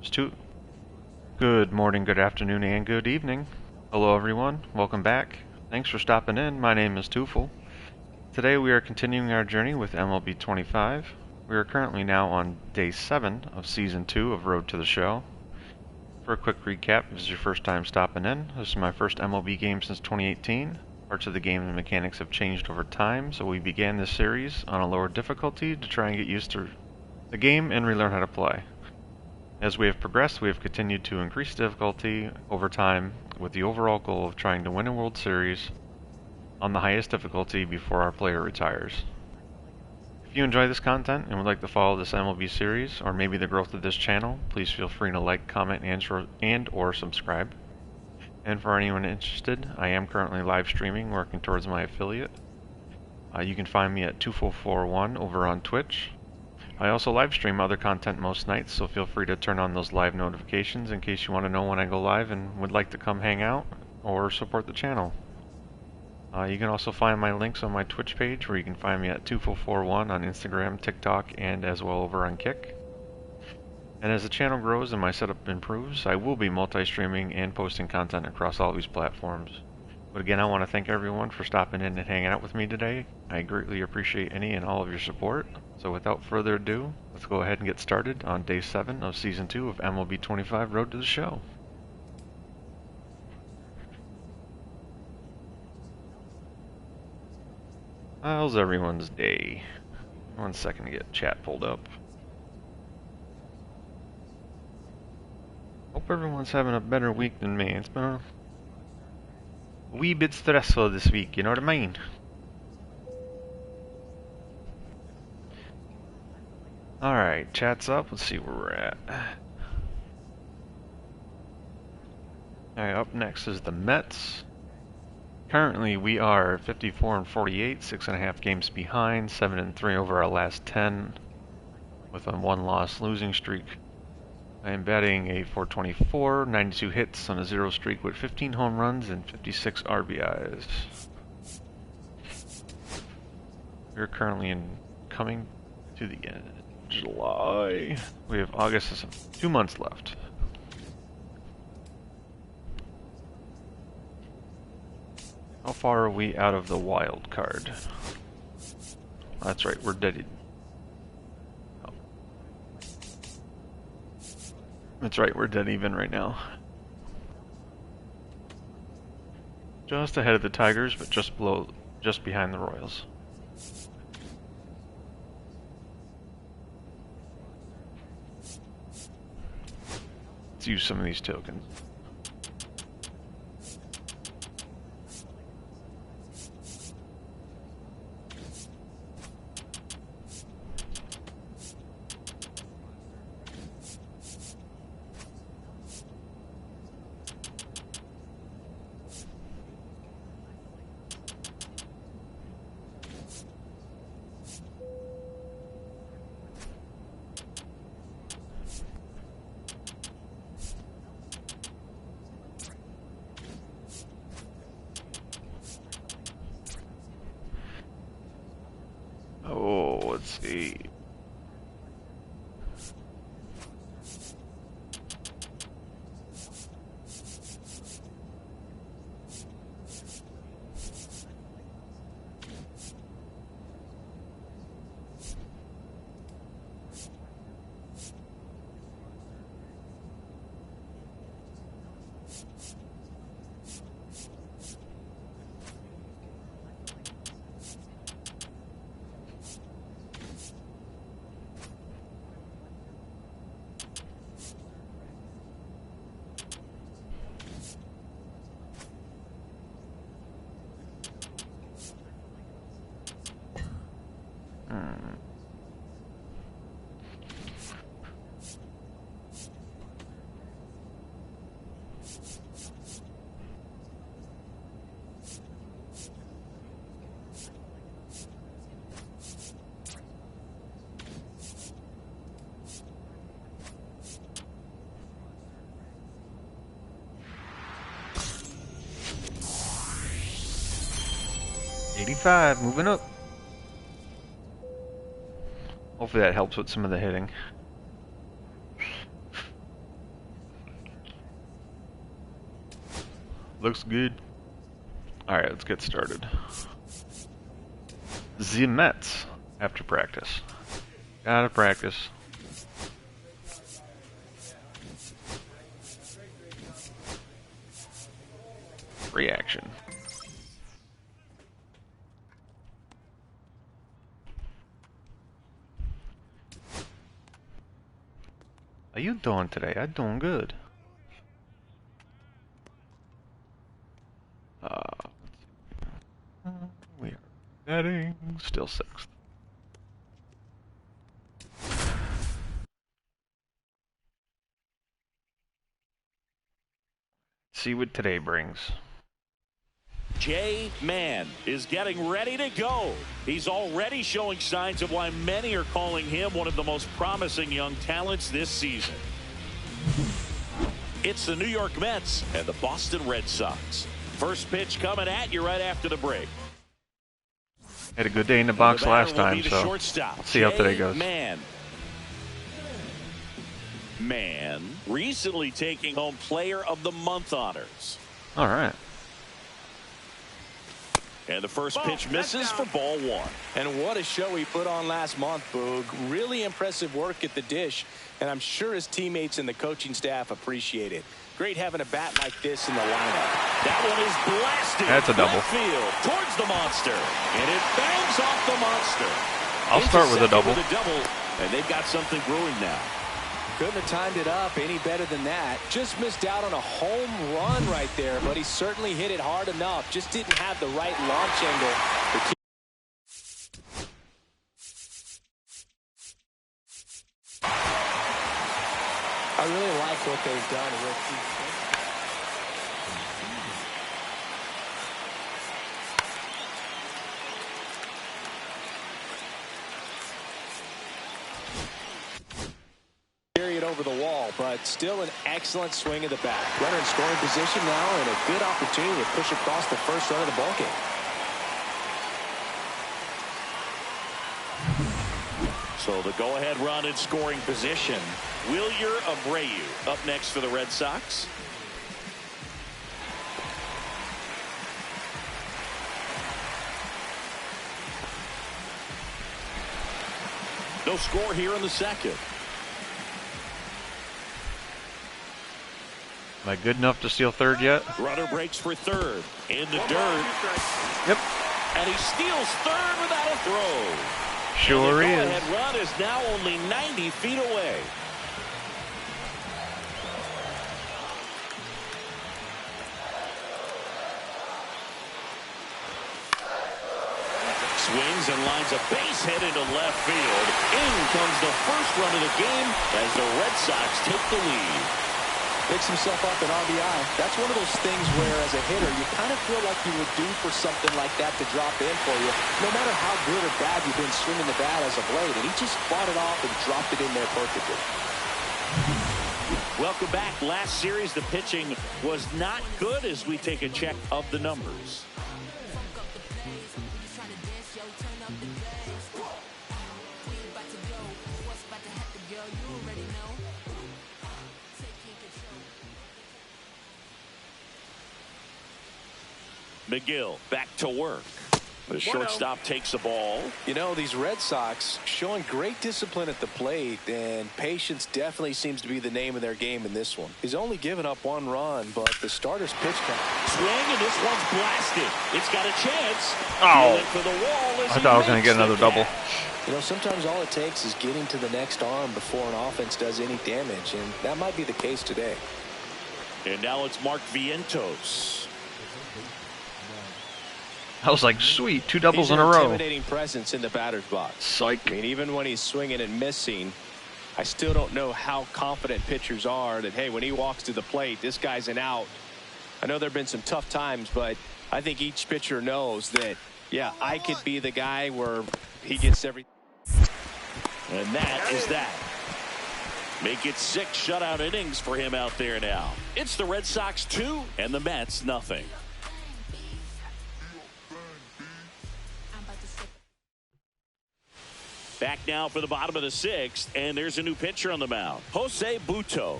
It's two. Good morning, good afternoon, and good evening. Hello, everyone. Welcome back. Thanks for stopping in. My name is Tufel. Today we are continuing our journey with MLB 25. We are currently now on day 7 of Season 2 of Road to the Show. For a quick recap, if this is your first time stopping in, this is my first MLB game since 2018. Parts of the game and mechanics have changed over time, so we began this series on a lower difficulty to try and get used to the game and relearn how to play. As we have progressed, we have continued to increase difficulty over time with the overall goal of trying to win a World Series on the highest difficulty before our player retires. If you enjoy this content and would like to follow this MLB series or maybe the growth of this channel, please feel free to like, comment, and or subscribe. And for anyone interested, I am currently live streaming working towards my affiliate. You can find me at 2441 over on Twitch. I also live stream other content most nights, so feel free to turn on those live notifications in case you want to know when I go live and would like to come hang out or support the channel. You can also find my links on my Twitch page, where you can find me at 2441 on Instagram, TikTok, and as well over on Kick. And as the channel grows and my setup improves, I will be multi-streaming and posting content across all these platforms. But again, I want to thank everyone for stopping in and hanging out with me today. I greatly appreciate any and all of your support. So without further ado, let's go ahead and get started on Day 7 of Season 2 of MLB 25 Road to the Show. How's everyone's day? 1 second to get chat pulled up. Hope everyone's having a better week than me. It's been a wee bit stressful this week, you know what I mean? Alright, chat's up. Let's see where we're at. Alright, up next is the Mets. Currently, we are 54-48, 6.5 games behind, 7-3 over our last 10, with a 1-loss losing streak. I am batting a .424, 92 hits on a 0 streak with 15 home runs and 56 RBIs. We are currently coming to the end of July. We have August, so 2 months left. How far are we out of the wild card? That's right, we're dead. Oh. That's right, we're dead even right now. Just ahead of the Tigers, but just behind the Royals. Let's use some of these tokens. Oh, let's see. '85, moving up. Hopefully that helps with some of the hitting. Looks good. Alright, let's get started. The Mets after practice. Gotta practice. Reaction. How you doing today? I'm doing good. We are batting still 6th. See what today brings. J-Man is getting ready to go. He's already showing signs of why many are calling him one of the most promising young talents this season. It's the New York Mets and the Boston Red Sox. First pitch coming at you right after the break. Had a good day in the box last time, so let's see how today goes. Man recently taking home Player of the Month honors. All right. And the first pitch misses for ball 1. And what a show he put on last month, Boog. Really impressive work at the dish, and I'm sure his teammates and the coaching staff appreciate it. Great having a bat like this in the lineup. That one is blasted. That's a double. Left field towards the monster, and it bangs off the monster. I'll start with a double. And they've got something brewing now. Couldn't have timed it up any better than that. Just missed out on a home run right there, but he certainly hit it hard enough. Just didn't have the right launch angle. I really like what they've done with it over the wall, but still an excellent swing of the bat. Runner in scoring position now, and a good opportunity to push across the first run of the ballgame. So the go-ahead run in scoring position. Wilyer Abreu up next for the Red Sox. No score here in the second. Am I good enough to steal third yet? Runner breaks for third. In the dirt. Yep. And he steals third without a throw. Sure is. The go-ahead run is now only 90 feet away. Swings and lines a base hit into left field. In comes the first run of the game as the Red Sox take the lead. Picks himself up an RBI. That's one of those things where, as a hitter, you kind of feel like you were due for something like that to drop in for you, no matter how good or bad you've been swinging the bat as of late. And he just fought it off and dropped it in there perfectly. Welcome back. Last series, the pitching was not good as we take a check of the numbers. McGill back to work. The shortstop takes the ball. You know, these Red Sox showing great discipline at the plate, and patience definitely seems to be the name of their game in this one. He's only given up 1 run, but the starter's pitch count. Swing, and this one's blasted. It's got a chance. Oh, for the wall I thought I was going to get another double. You know, sometimes all it takes is getting to the next arm before an offense does any damage, and that might be the case today. And now it's Mark Vientos. I was like, sweet, 2 doubles He's in a row. Intimidating presence in the batter's box. Psych. I mean, even when he's swinging and missing, I still don't know how confident pitchers are that, hey, when he walks to the plate, this guy's an out. I know there have been some tough times, but I think each pitcher knows that, yeah, I could be the guy where he gets everything. And that is that. Make it 6 shutout innings for him out there now. It's the Red Sox 2 and the Mets nothing. Back now for the bottom of the 6th, and there's a new pitcher on the mound, Jose Butto.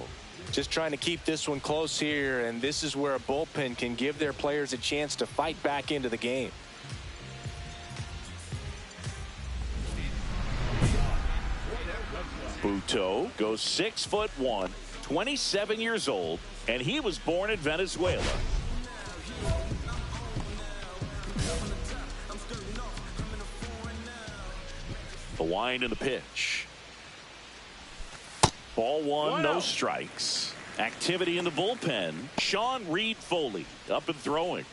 Just trying to keep this one close here, and this is where a bullpen can give their players a chance to fight back into the game. Butto goes 6'1", 27 years old, and he was born in Venezuela. The wind and the pitch. Ball one, no strikes. Activity in the bullpen. Sean Reed-Foley up and throwing.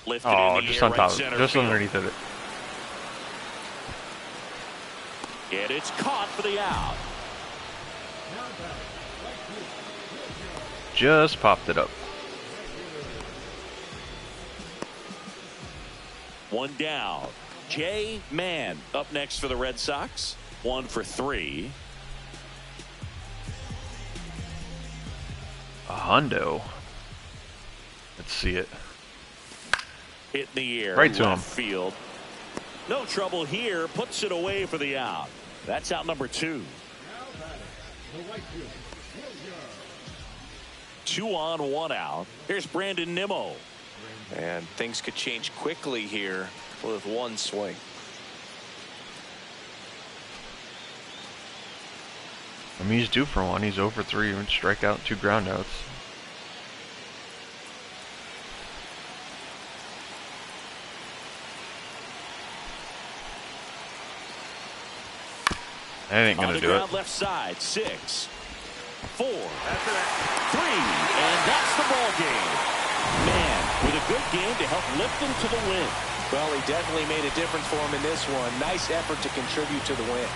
Lifted in the just air, on top, right just field. underneath of it. And it's caught for the out. Just popped it up. One down. Jay Mann up next for the Red Sox. 1 for 3. A hundo. Let's see it. Hit in the air. Right to left him. field. No trouble here. Puts it away for the out. That's out number 2. 2 on, 1 out. Here's Brandon Nimmo. And things could change quickly here with one swing. I mean, he's due for one. He's 0 for 3 and strike out, 2 groundouts. That ain't On gonna the do ground it. left side. 6, 4, 3, and that's the ball game. Man, with a good game to help lift them to the win. Well, he definitely made a difference for him in this one. Nice effort to contribute to the win.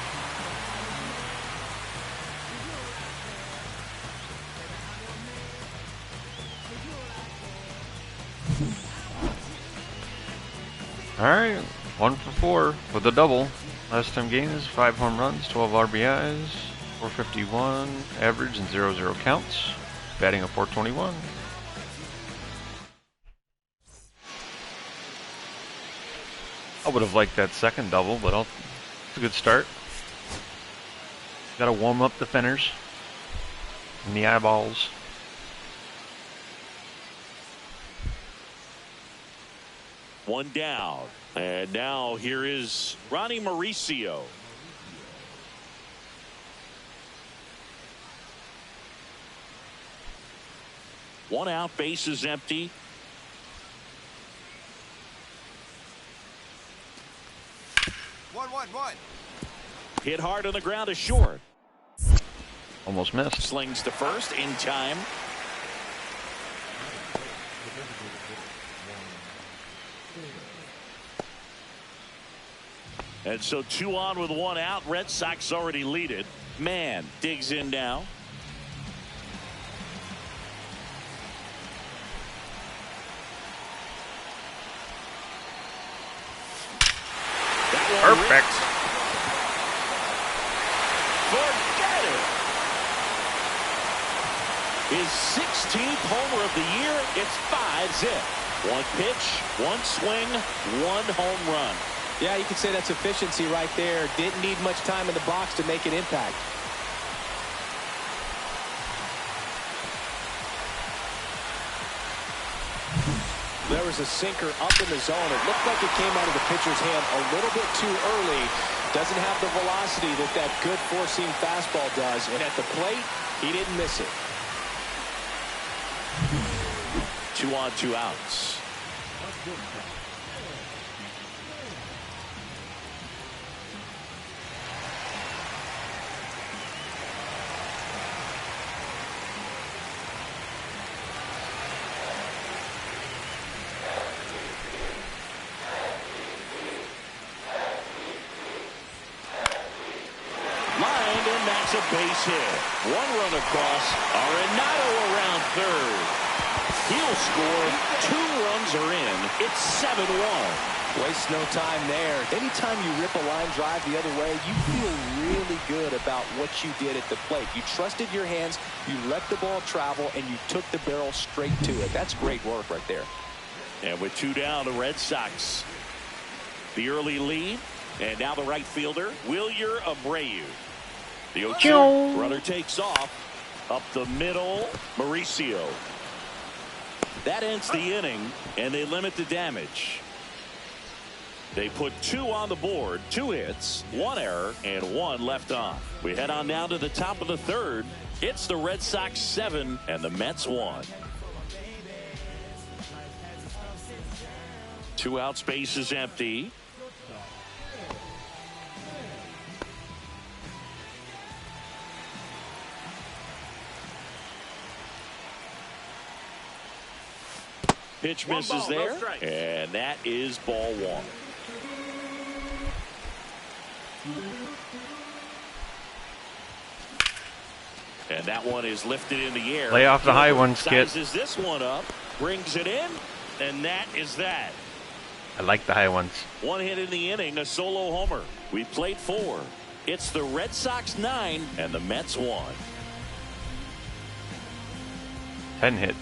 Alright, 1 for 4 with a double. Last 10 games, 5 home runs, 12 RBIs, 451 average and 0-0 counts. Batting a .421. I would have liked that second double, but it's a good start. Got to warm up the fenners and the eyeballs. One down. And now here is Ronnie Mauricio. One out, base is empty. One. Hit hard on the ground is short. Almost missed. Slings to first in time. And so 2 on with 1 out. Red Sox already lead it. Mann digs in now. Perfect. Forget it. His 16th homer of the year. It's 5-zip. 1 pitch, 1 swing, 1 home run. Yeah, you could say that's efficiency right there. Didn't need much time in the box to make an impact. There was a sinker up in the zone. It looked like it came out of the pitcher's hand a little bit too early. Doesn't have the velocity that good four-seam fastball does. And at the plate, he didn't miss it. 2 on, 2 outs. That's a base hit. 1 run across. Arenado around third. He'll score. 2 runs are in. It's 7-1. Waste no time there. Anytime you rip a line drive the other way, you feel really good about what you did at the plate. You trusted your hands, you let the ball travel, and you took the barrel straight to it. That's great work right there. And with 2 down, the Red Sox. The early lead. And now the right fielder, Wilyer Abreu. The 0-2 runner takes off. Up the middle, Mauricio. That ends the inning, and they limit the damage. They put 2 on the board, 2 hits, 1 error, and 1 left on. We head on now to the top of the 3rd. It's the Red Sox 7 and the Mets 1. 2 outs, base is empty. Pitch misses there, and that is ball 1. And that one is lifted in the air. Lay off the high one, Skip. Sizes this one up, brings it in, and that is that. I like the high ones. 1 hit in the inning, a solo homer. We played 4. It's the Red Sox 9 and the Mets 1. 10 hits.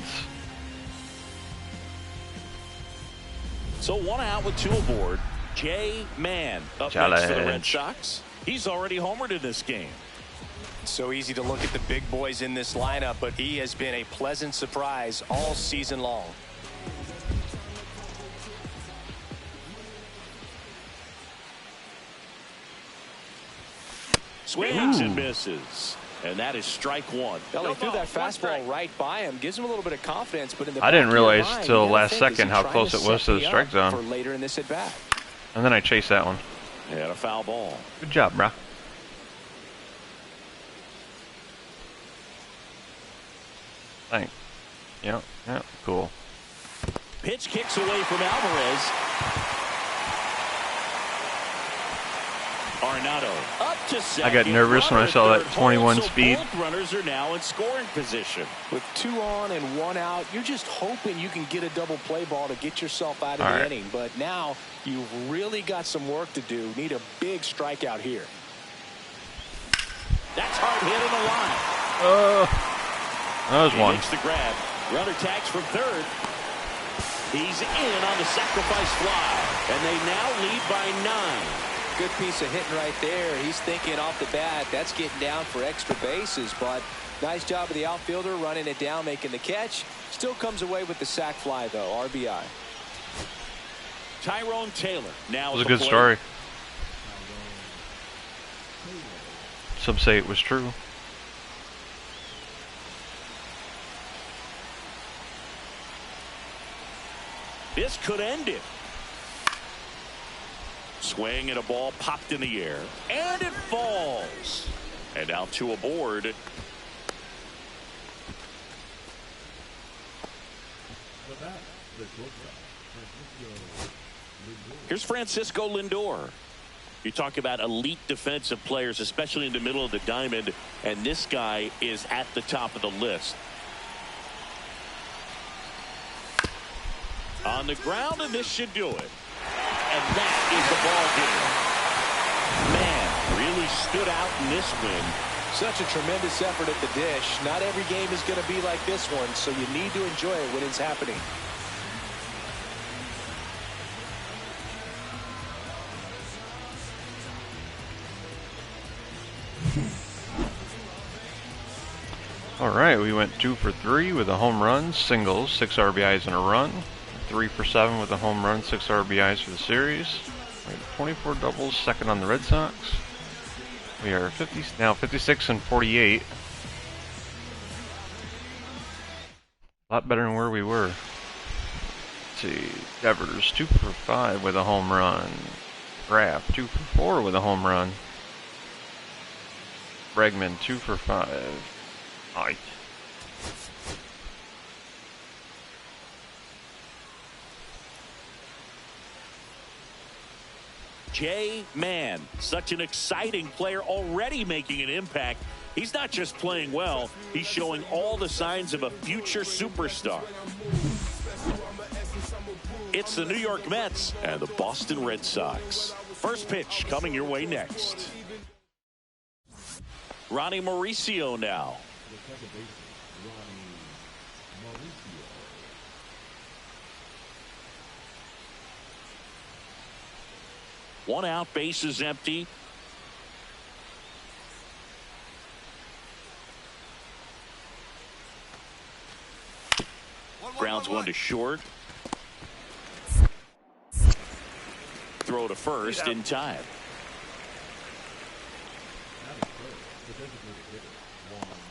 So 1 out with 2 aboard. Jay Mann up next for the Red Sox. He's already homered in this game. So easy to look at the big boys in this lineup, but he has been a pleasant surprise all season long. Swings and misses. And that is strike 1. Well, he threw that fastball right by him. Gives him a little bit of confidence, but in the I didn't realize mind, till last second how close it was to the strike zone. For later in this at bat. And then I chased that one. And a foul ball. Good job, brah. Thanks. Yep, cool. Pitch kicks away from Alvarez. Arenado up to second. I got nervous when I saw that 21 speed. Both runners are now in scoring position. With 2 on and 1 out, you're just hoping you can get a double play ball to get yourself out of the inning. But now you've really got some work to do. Need a big strikeout here. That's hard hit in the line. That was 1. Makes the grab. Runner tags from 3rd. He's in on the sacrifice fly, and they now lead by 9. Good piece of hitting right there. He's thinking off the bat, that's getting down for extra bases, but nice job of the outfielder running it down, making the catch. Still comes away with the sac fly, though. RBI. Tyrone Taylor now. It was a good story. Some say it was true. This could end it. Swing and a ball popped in the air, and it falls. And now 2 aboard. Here's Francisco Lindor. You talk about elite defensive players, especially in the middle of the diamond, and this guy is at the top of the list. On the ground, and this should do it. And that is the ball game. Man, really stood out in this win. Such a tremendous effort at the dish. Not every game is going to be like this one, so you need to enjoy it when it's happening. All right, we went 2 for 3 with a home run, singles, 6 RBIs and a run. 3 for 7 with a home run, 6 RBIs for the series. We have 24 doubles, second on the Red Sox. We are 56 and 48. A lot better than where we were. Let's see, Devers 2 for 5 with a home run. Graff 2 for 4 with a home run. Bregman 2 for 5. Aye. Jay Mann, such an exciting player, already making an impact. He's not just playing well, he's showing all the signs of a future superstar. It's the New York Mets and the Boston Red Sox. First pitch coming your way next. Ronnie Mauricio now. 1 out, bases empty. Grounds one to short. Throw to first in time.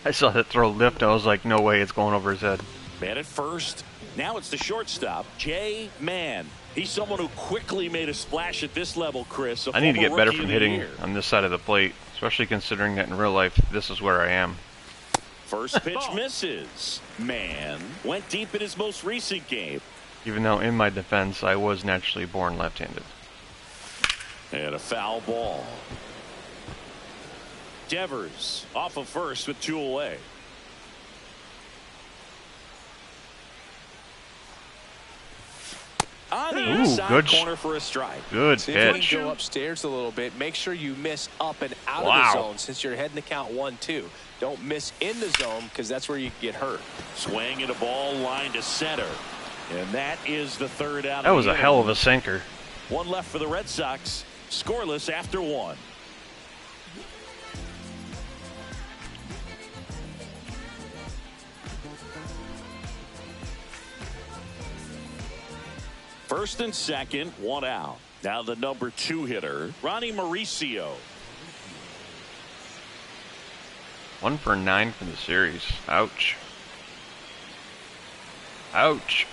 I saw that throw lift. I was like, no way, it's going over his head. Man at first. Now it's the shortstop, Jay Mann. He's someone who quickly made a splash at this level, Chris. I need to get better from hitting on this side of the plate, especially considering that in real life, this is where I am. First pitch misses. Mann went deep in his most recent game. Even though in my defense, I was naturally born left-handed. And a foul ball. Devers off of first with 2 away. On the inside corner for a strike. Good pitch. If you pitch. go upstairs a little bit, make sure you miss up and out of the zone since you're heading to count 1-2. Don't miss in the zone because that's where you get hurt. Swing and a ball line to center. And that is the 3rd out. That was a hell of a sinker. 1 left for the Red Sox. Scoreless after 1. First and second, 1 out. Now the number 2 hitter, Ronnie Mauricio. 1 for 9 for the series. Ouch. Ouch.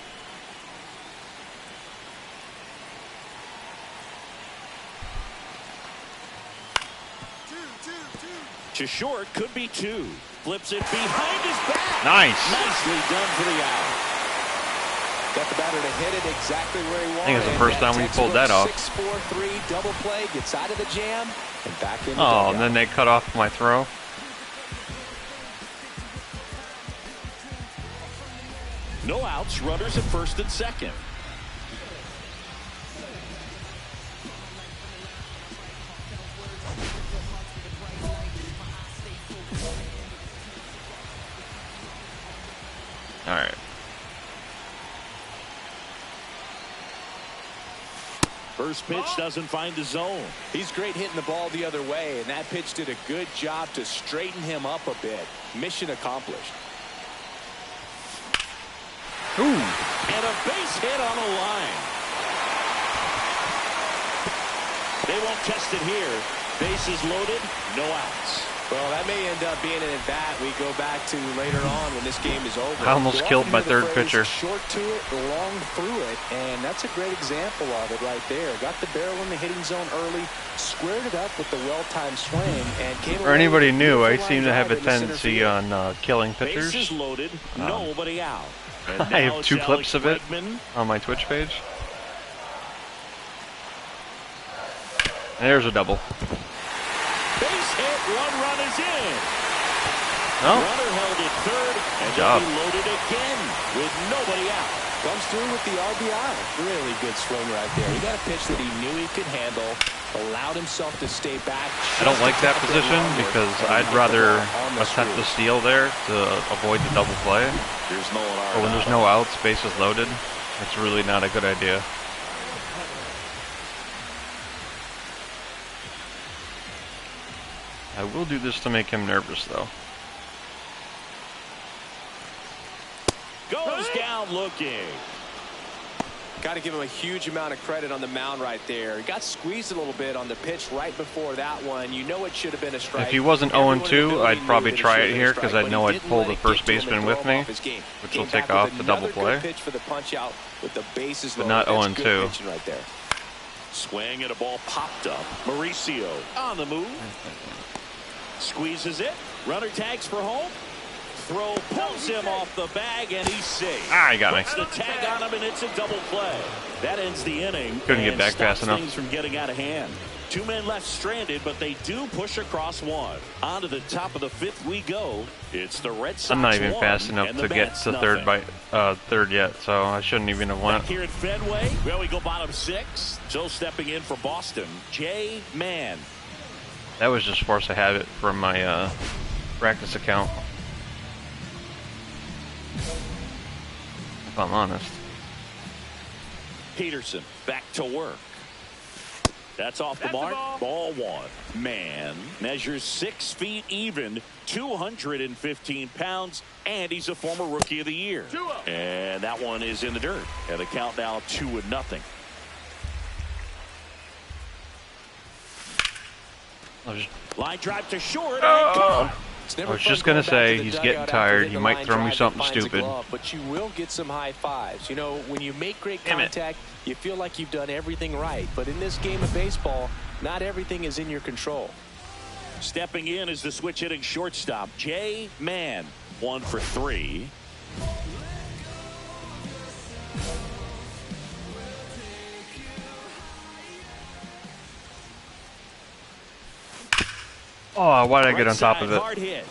To short, could be 2. Flips it behind his back. Nice. Nicely done for the out. Got the batter to hit it exactly where he wanted. I think it's the first time we pulled that off. 6-4-3 double play, gets out of the jam and back in. Oh, and then they cut off my throw. No outs, runners at first and second. All right. First pitch doesn't find the zone. He's great hitting the ball the other way, and that pitch did a good job to straighten him up a bit. Mission accomplished. Ooh. And a base hit on the line. They won't test it here. Bases loaded, no outs. Well, that may end up being an at-bat we go back to later on when this game is over. I almost killed my third pitcher. Short to it, long through it, and that's a great example of it right there. Got the barrel in the hitting zone early, squared it up with the well-timed swing, and came For anybody new, I seem to have a tendency on killing pitchers. Bases loaded, nobody out. I have 2 clips of it on my Twitch page. There's a double. Base hit, 1 run is in. Oh. Runner held at third, and job. he loaded again with nobody out. Comes through with the RBI. Really good swing right there. He got a pitch that he knew he could handle, allowed himself to stay back. I don't like that position because I'd rather attempt the steal there to avoid the double play. There's no Or when there's no outs, bases loaded, it's really not a good idea. I will do this to make him nervous, though. Goes down looking. Got to give him a huge amount of credit on the mound right there. He got squeezed a little bit on the pitch right before that one. You know it should have been a strike. If he wasn't 0-2, I'd probably try it here because I know I'd pull the first baseman with me, which will take off the double play. But not 0-2. Right there. Swing and a ball popped up. Mauricio on the move. Squeezes it. Runner tags for home. Throw pulls him off the bag, and he's safe. Ah, he got me. Puts the tag on him, and it's a double play. That ends the inning. Couldn't get back fast enough. Things from getting out of hand. 2 men left stranded, but they do push across 1. On to the top of the 5th we go. It's the Red Sox. I'm not even 1, fast enough and to the get Mets to third yet, so I shouldn't even have went. Back here at Fenway, well, we go bottom 6. So stepping in for Boston, Jay Mann. That was just force of habit from my practice account, if I'm honest. Peterson back to work. That's off the mark. Ball one. Man measures 6 feet even, 215 pounds, and he's a former Rookie of the Year. And that one is in the dirt. And the count now 2-0. Line drive to short. I was just going to say, he's getting tired. He might throw me something stupid. Glove, but you will get some high fives. You know, when you make great contact, you feel like you've done everything right. But in this game of baseball, not everything is in your control. Stepping in is the switch hitting shortstop, Jay Mann. 1 for 3. Oh, why did I get on top of it? Hard hit.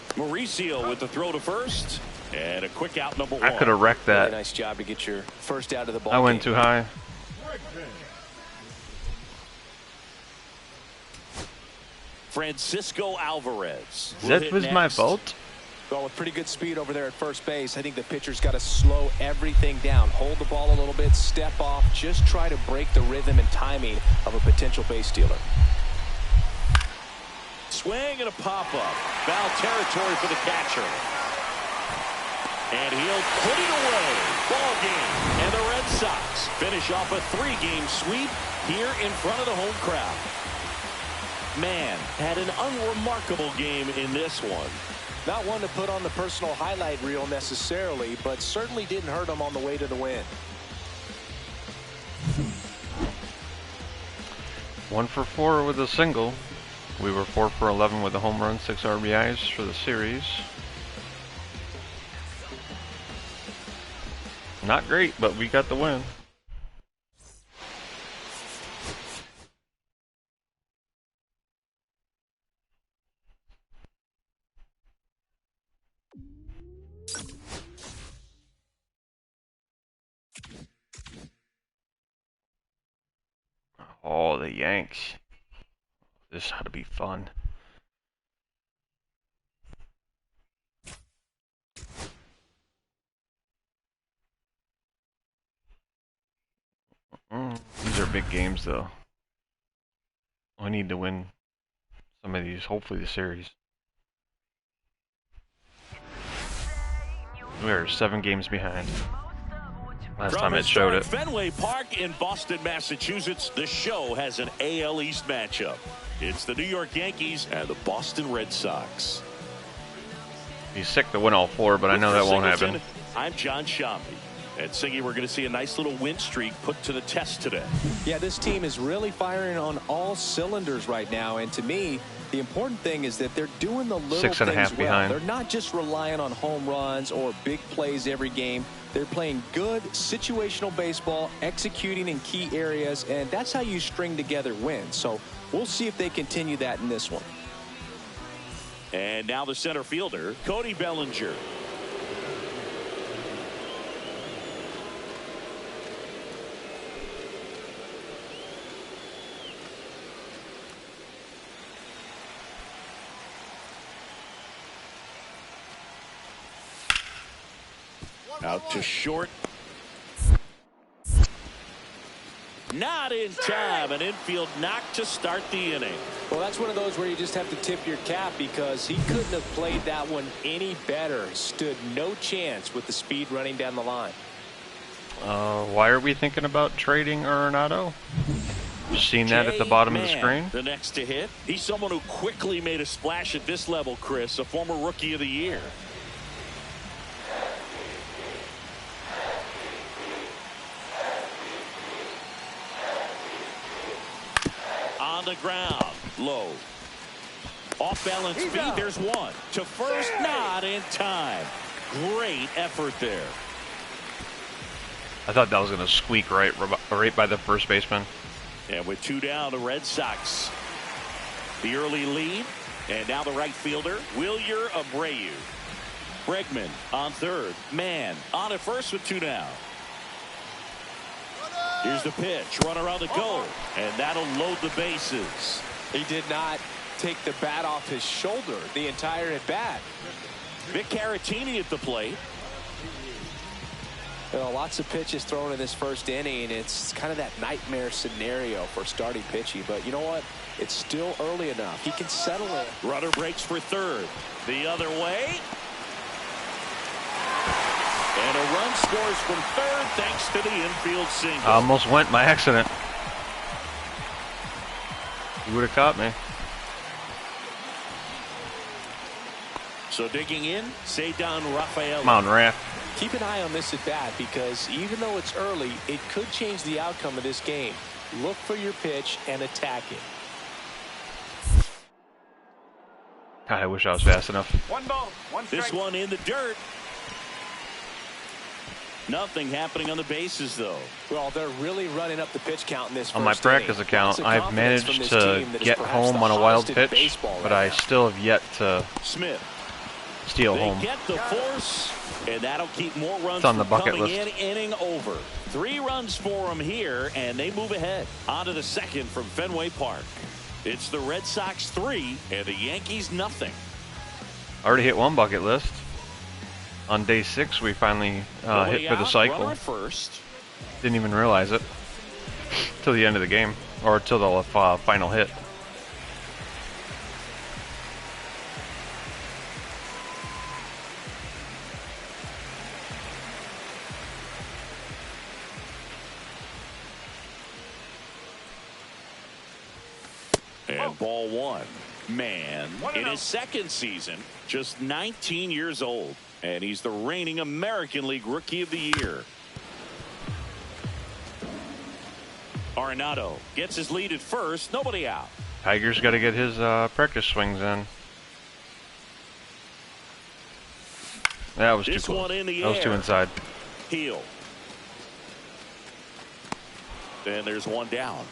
Mauricio with the throw to first. And a quick out, number 1. I could have wrecked that. Really nice job to get your first out of the ball. I went too high. Francisco Alvarez. That was my fault. Well, with pretty good speed over there at first base, I think the pitcher's got to slow everything down. Hold the ball a little bit, step off, just try to break the rhythm and timing of a potential base stealer. Swing and a pop-up. Foul territory for the catcher. And he'll put it away. Ball game. And the Red Sox finish off a 3-game sweep here in front of the home crowd. Man had an unremarkable game in this one. Not one to put on the personal highlight reel necessarily, but certainly didn't hurt him on the way to the win. 1 for 4 with a single. We were 4 for 11 with a home run, 6 RBIs for the series. Not great, but we got the win. Oh, the Yanks. This ought to be fun. These are big games, though. I need to win some of these, hopefully the series. We are 7 games behind. Last time it showed it. Fenway Park in Boston, Massachusetts, the show has an AL East matchup. It's the New York Yankees and the Boston Red Sox. He's sick to win all 4, but I know that won't happen. I'm John Shambi. And Siggy, we're going to see a nice little win streak put to the test today. Yeah, this team is really firing on all cylinders right now. And to me, the important thing is that they're doing the little 6.5 things well. behind. They're not just relying on home runs or big plays every game. They're playing good situational baseball, executing in key areas, and that's how you string together wins. So we'll see if they continue that in this one. And now the center fielder, Cody Bellinger. Out to short. Not in time. An infield knock to start the inning. Well, that's one of those where you just have to tip your cap because he couldn't have played that one any better. Stood no chance with the speed running down the line. Why are we thinking about trading Arenado? Just seen that at the bottom of the screen. The next to hit. He's someone who quickly made a splash at this level, Chris, a former Rookie of the Year. On the ground, low. Off balance speed, there's one. To first, not in time. Great effort there. I thought that was going to squeak right by the first baseman. And with 2 down, the Red Sox. The early lead. And now the right fielder, Wilyer Abreu. Bregman on third. Mann on at first with 2 down. Here's the pitch. Runner on the go. And that'll load the bases. He did not take the bat off his shoulder the entire at bat. Vic Caratini at the plate. Well, lots of pitches thrown in this first inning. It's kind of that nightmare scenario for starting pitching. But you know what? It's still early enough. He can settle it. Runner breaks for third. The other way. And a run scores from third thanks to the infield single. I almost went by accident. You would have caught me. So digging in, Ceddanne Rafaela. Come on, Raph. Keep an eye on this at bat because even though it's early, it could change the outcome of this game. Look for your pitch and attack it. God, I wish I was fast enough. One ball, one strike. This one in the dirt. Nothing happening on the bases, though. Well, they're really running up the pitch count in this first On my practice inning. account, Lots of I've confidence managed from this to team that is get perhaps home the on a wild hottest in pitch, baseball but right I now. still have yet to Smith. steal They home. get the force, and that'll keep more runs It's on the from bucket coming list. in, inning over. 3 runs for them here, and they move ahead. On to the second from Fenway Park. It's the Red Sox 3 and the Yankees nothing. Already hit one bucket list. On day 6, we finally Nobody hit for the out, cycle. runner at first. Didn't even realize it till the end of the game, or till the final hit. And ball one. Man, in his second season, just 19 years old, and he's the reigning American League Rookie of the Year. Arenado gets his lead at first, nobody out. Tiger's got to get his practice swings in. That was too This close. one in the That was too air. inside. Heel. And there's one down.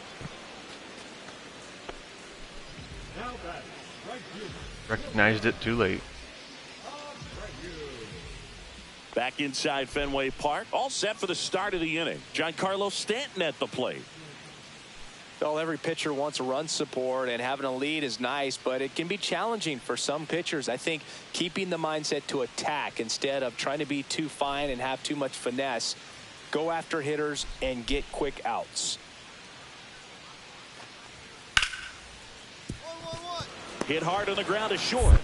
Recognized it too late. Back inside Fenway Park, all set for the start of the inning. Giancarlo Stanton at the plate. Well, every pitcher wants run support, and having a lead is nice, but it can be challenging for some pitchers. I think keeping the mindset to attack instead of trying to be too fine and have too much finesse. Go after hitters and get quick outs. Hit hard on the ground is short.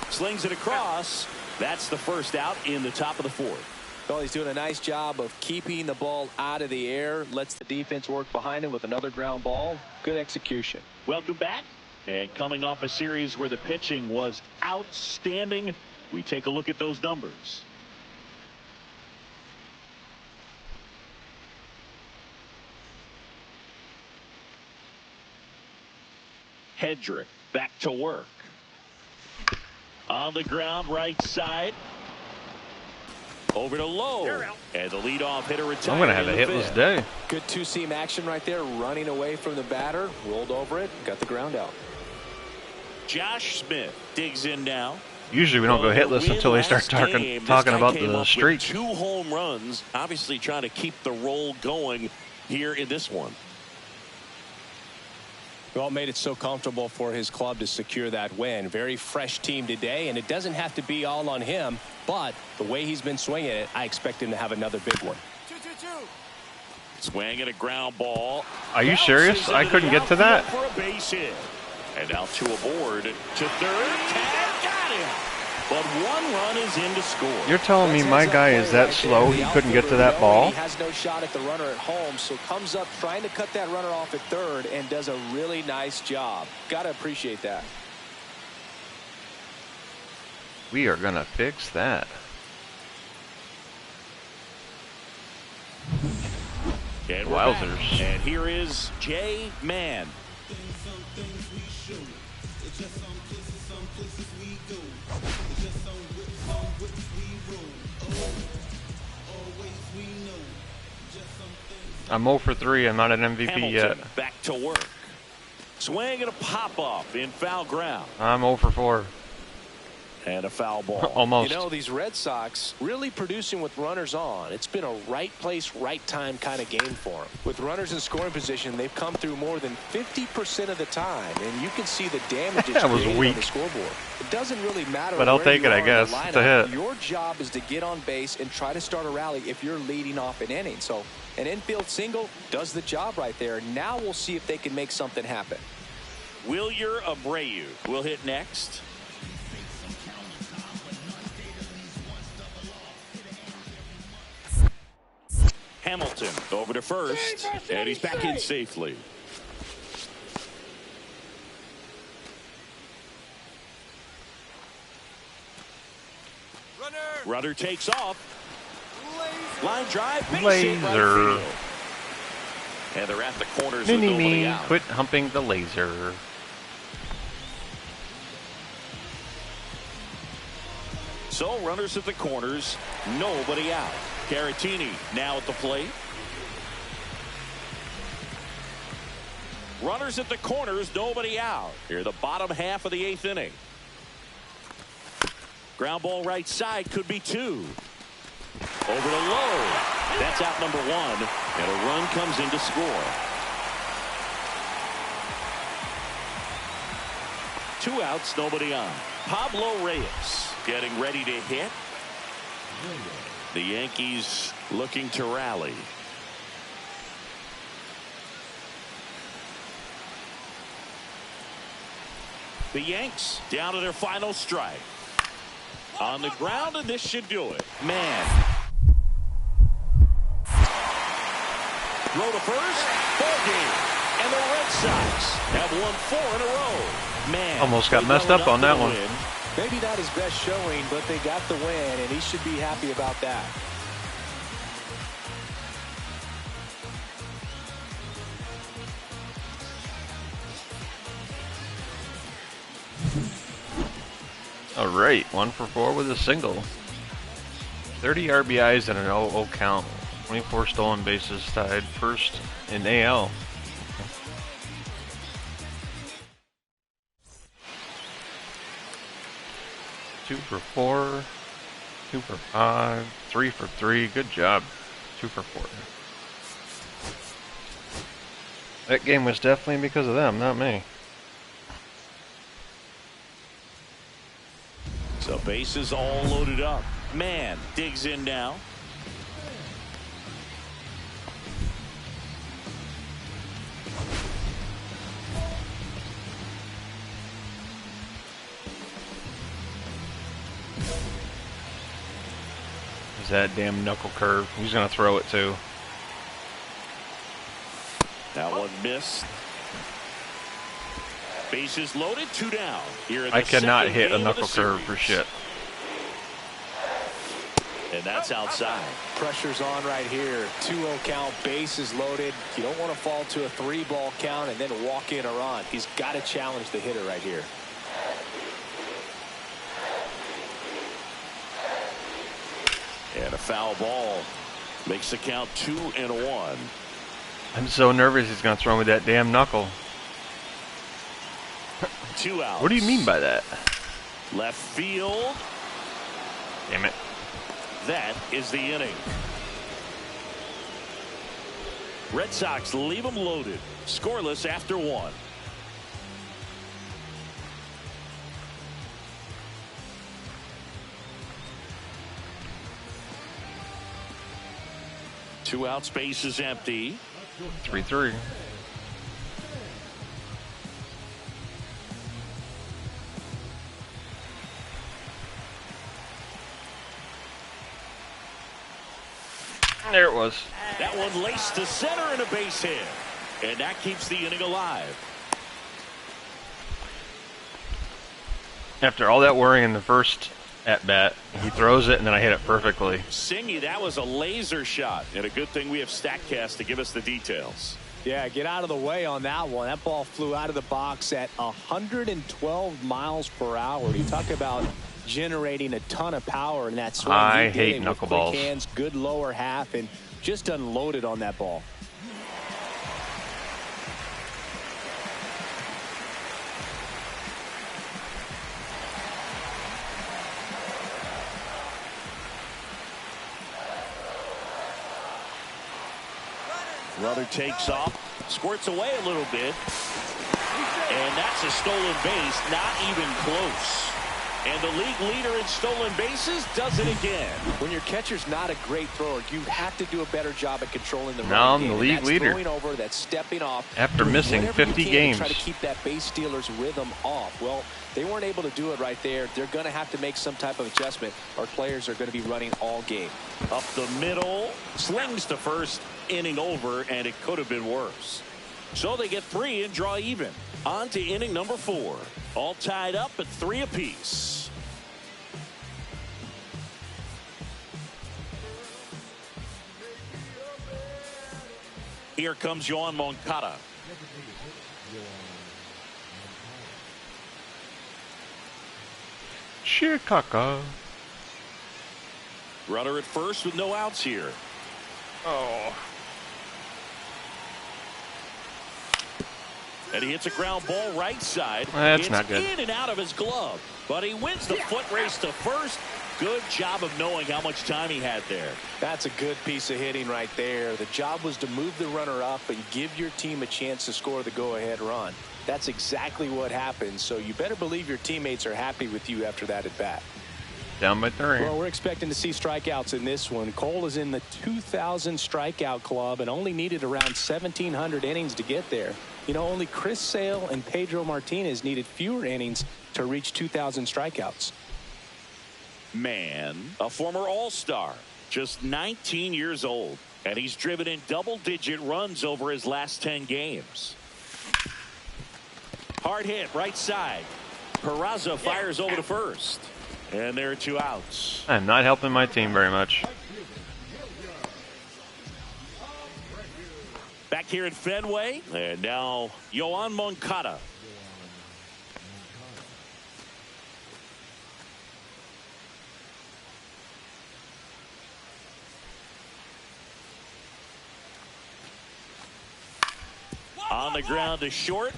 Slings it across. That's the first out in the top of the fourth. Well, he's doing a nice job of keeping the ball out of the air. Lets the defense work behind him with another ground ball. Good execution. Welcome back. And coming off a series where the pitching was outstanding, we take a look at those numbers. Hedrick back to work. On the ground, right side. Over to Lowe. And the leadoff hitter retired. I'm going to have a in the hitless fifth. day. Good two-seam action right there. Running away from the batter. Rolled over it. Got the ground out. Josh Smith digs in now. Usually we don't go Well, hitless the until they start last talking game, this guy about came the up with streak. 2 home runs, obviously trying to keep the roll going here in this one. Well, made it so comfortable for his club to secure that win. Very fresh team today, and it doesn't have to be all on him, but the way he's been swinging it, I expect him to have another big one. Swing and a ground ball. Are you Bounces serious? into I the couldn't get to that. outfield for a base hit. And now 2 aboard to third. Tag got him. But 1 run is in to score. You're telling me my guy is that slow he couldn't get to that ball? He has no shot at the runner at home, so comes up trying to cut that runner off at third and does a really nice job. Got to appreciate that. We are going to fix that. And we're back. Wowzers. And here is Jay Mann. I'm 0 for 3. I'm not an MVP Hamilton yet. back to work. Swing and a pop off in foul ground. I'm 0 for 4. And a foul ball. Almost. You know, these Red Sox really producing with runners on. It's been a right place, right time kind of game for them. With runners in scoring position, they've come through more than 50% of the time, and you can see the damage it's That was created weak on the scoreboard. It doesn't really matter. But I'll where take you it, I are in guess. the It's a lineup. hit. Your job is to get on base and try to start a rally if you're leading off an inning. So an infield single does the job right there. Now we'll see if they can make something happen. Wilyer Abreu will hit next. Hamilton over to first, and he's back in safely. Runner takes off. Line drive, base hit right Laser. field. And they're at the corners with nobody Mini-me, out. quit humping the laser. So runners at the corners, nobody out. Caratini now at the plate. Runners at the corners, nobody out. Here, the bottom half of the 8th inning. Ground ball right side, could be 2. Over to Lowe. That's out number 1, and a run comes in to score. 2 outs, nobody on. Pablo Reyes getting ready to hit. The Yankees looking to rally. The Yanks down to their final strike. On the ground, and this should do it. Man. Throw to first. Ball game. And the Red Sox have won 4 in a row. Man. Almost got messed up on that one. Maybe not his best showing, but they got the win, and he should be happy about that. All right, 1 for 4 with a single. 30 RBIs and an 0-0 count. 24 stolen bases, tied first in AL. Two for 4, 2 for 5, 3 for 3. Good job. 2 for 4. That game was definitely because of them, not me. So bases all loaded up. Man digs in now. Is that damn knuckle curve? He's gonna throw it too. That one missed. Bases loaded, 2 down. Here in I the cannot second hit a game of knuckle the curve for series. shit. And that's outside. Pressure's on right here. 2-0 count, bases loaded. You don't want to fall to a 3-ball count and then walk in a run. He's got to challenge the hitter right here. And a foul ball makes the count 2-1. I'm so nervous he's gonna throw me that damn knuckle. 2 outs. What do you mean by that? Left field. Damn it. That is the inning. Red Sox leave them loaded. Scoreless after 1. Two out, space is empty. 3-3. There it was. That one laced to center and a base hit. And that keeps the inning alive. After all that worrying in the first at-bat, he throws it and then I hit it perfectly. Singy, that was a laser shot. And a good thing we have StatCast to give us the details. Yeah, get out of the way on that one. That ball flew out of the box at 112 miles per hour. You talk about generating a ton of power in that swing. I hate knuckleballs. Hands, good lower half, and just unloaded on that ball. Runner takes off, squirts away a little bit, and that's a stolen base, not even close. And the league leader in stolen bases does it again. When your catcher's not a great thrower, you have to do a better job at controlling the Now running I'm the game. league leader. Throwing over, that's stepping off. After missing Whatever you 50 can games. to try to keep that base stealer's rhythm off. Well, they weren't able to do it right there. They're going to have to make some type of adjustment. Our players are going to be running all game. Up the middle, slings to first, inning over, and it could have been worse. So they get 3 and draw even. On to inning number 4. All tied up at 3 apiece. Here comes Yoan Moncada. Chicago. Runner at first with no outs here. Oh. And he hits a ground ball right side. That's it's not good. In and out of his glove. But he wins the foot race to first. Good job of knowing how much time he had there. That's a good piece of hitting right there. The job was to move the runner up and give your team a chance to score the go-ahead run. That's exactly what happened. So you better believe your teammates are happy with you after that at bat. Down by 3. Well, we're expecting to see strikeouts in this one. Cole is in the 2,000 strikeout club and only needed around 1,700 innings to get there. You know, only Chris Sale and Pedro Martinez needed fewer innings to reach 2,000 strikeouts. Man, a former All-Star, just 19 years old, and he's driven in double-digit runs over his last 10 games. Hard hit, right side. Peraza fires over to first. And there are 2 outs. I'm not helping my team very much. Back here at Fenway, and now Yoan Moncada. On the ground to short.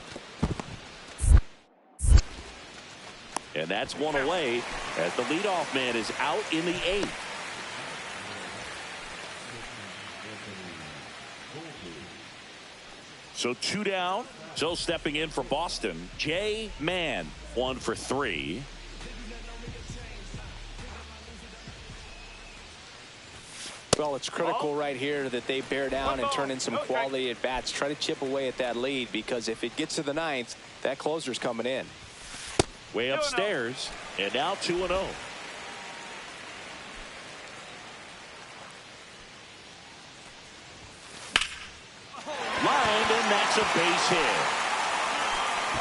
And that's one away as the leadoff man is out in the 8th. So 2 down. So stepping in for Boston, Jay Mann, 1 for 3. Well, it's critical right here that they bear down and turn in some quality at bats. Try to chip away at that lead, because if it gets to the 9th, that closer's coming in. Way upstairs, and now 2-0. Lined, and that's a base hit.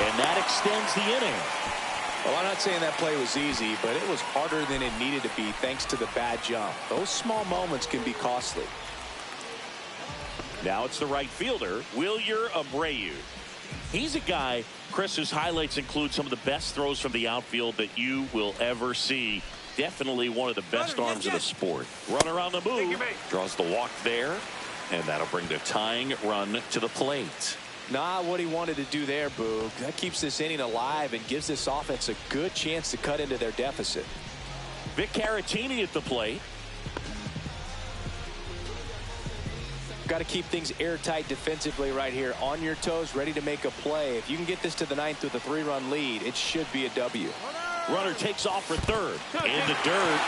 And that extends the inning. Well, I'm not saying that play was easy, but it was harder than it needed to be thanks to the bad jump. Those small moments can be costly. Now it's the right fielder, Wilyer Abreu. He's a guy, Chris's highlights include some of the best throws from the outfield that you will ever see. Definitely one of the best arms of the sport. Runner on the move, draws the walk there, and that'll bring the tying run to the plate. Not what he wanted to do there, Boog. That keeps this inning alive and gives this offense a good chance to cut into their deficit. Vic Caratini at the plate. Got to keep things airtight defensively right here. On your toes, ready to make a play. If you can get this to the 9th with a 3-run lead, it should be a W. Runner takes off for third. In the dirt.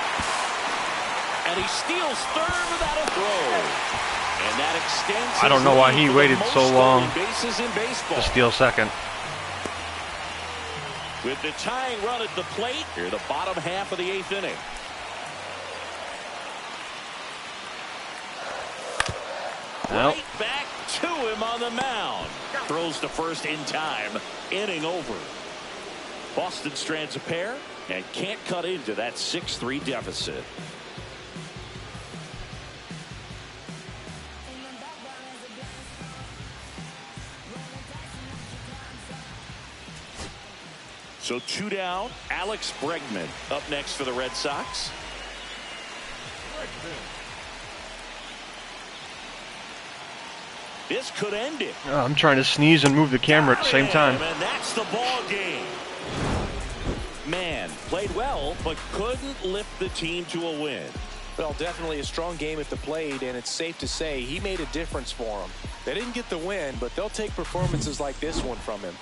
And he steals third without a throw. And that extends. I don't know why he waited so long bases in baseball. to steal second. With the tying run at the plate, here the bottom half of the 8th inning. Nope. Right back to him on the mound. Throws to first in time. Inning over. Boston strands a pair and can't cut into that 6-3 deficit. So 2 down. Alex Bregman up next for the Red Sox. This could end it. I'm trying to sneeze and move the camera at the same time. And that's the ball game. Man played well, but couldn't lift the team to a win. Well, definitely a strong game at the plate, and it's safe to say he made a difference for them. They didn't get the win, but they'll take performances like this one from him.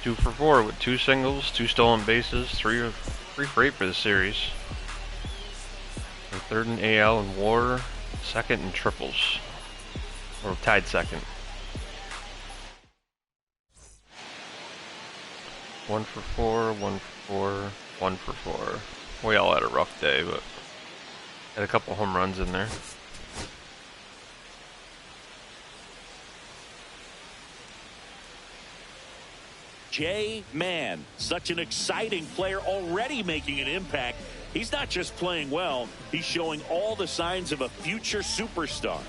2 for 4 with 2 singles, 2 stolen bases, 3 for 8 for the series. And 3rd in AL in WAR, 2nd in triples. Or tied 2nd. 1 for 4, 1 for 4, 1 for 4. We all had a rough day, but had a couple home runs in there. J-Man, such an exciting player, already making an impact. He's not just playing well, he's showing all the signs of a future superstar.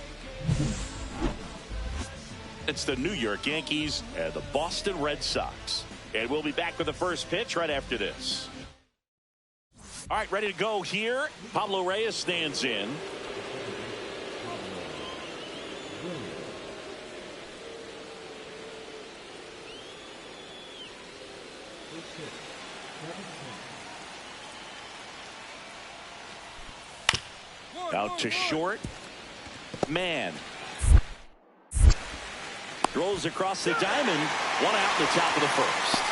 It's the New York Yankees and the Boston Red Sox. And we'll be back with the first pitch right after this. All right, ready to go here. Pablo Reyes stands in. Out to short. Man. Throws across the diamond. 1 out in the top of the first.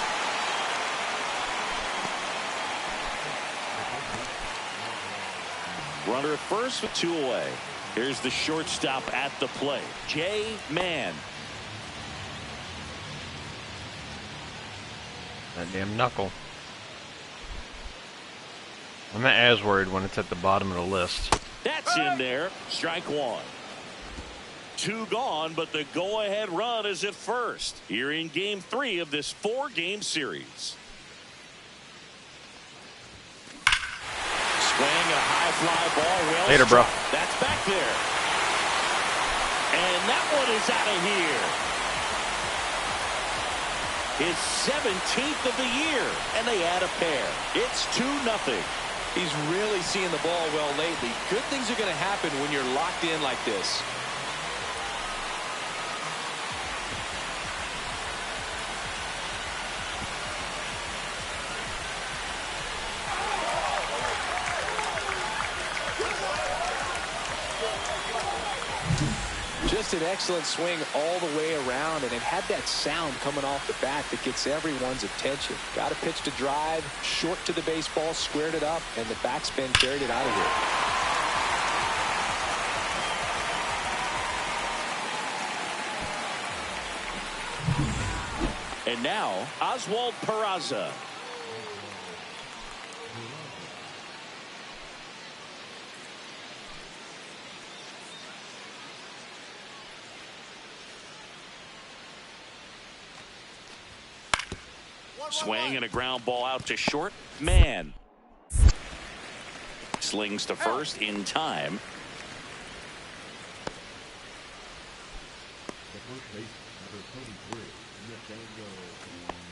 Runner at first with 2 away. Here's the shortstop at the plate. J-Man. That damn knuckle. I'm not as worried when it's at the bottom of the list. That's in there. Strike 1. 2 gone, but the go-ahead run is at first. Here in Game 3 of this 4-game series. Swing a high fly ball. Well later, bro. That's back there. And that one is out of here. His 17th of the year. And they add a pair. It's 2-0. He's really seeing the ball well lately. Good things are going to happen when you're locked in like this. Just an excellent swing all the way around, and it had that sound coming off the bat that gets everyone's attention. Got a pitch to drive, short to the baseball, squared it up, and the backspin carried it out of here. And now, Oswald Peraza. Swing and a ground ball out to short. Man. Slings to first in time.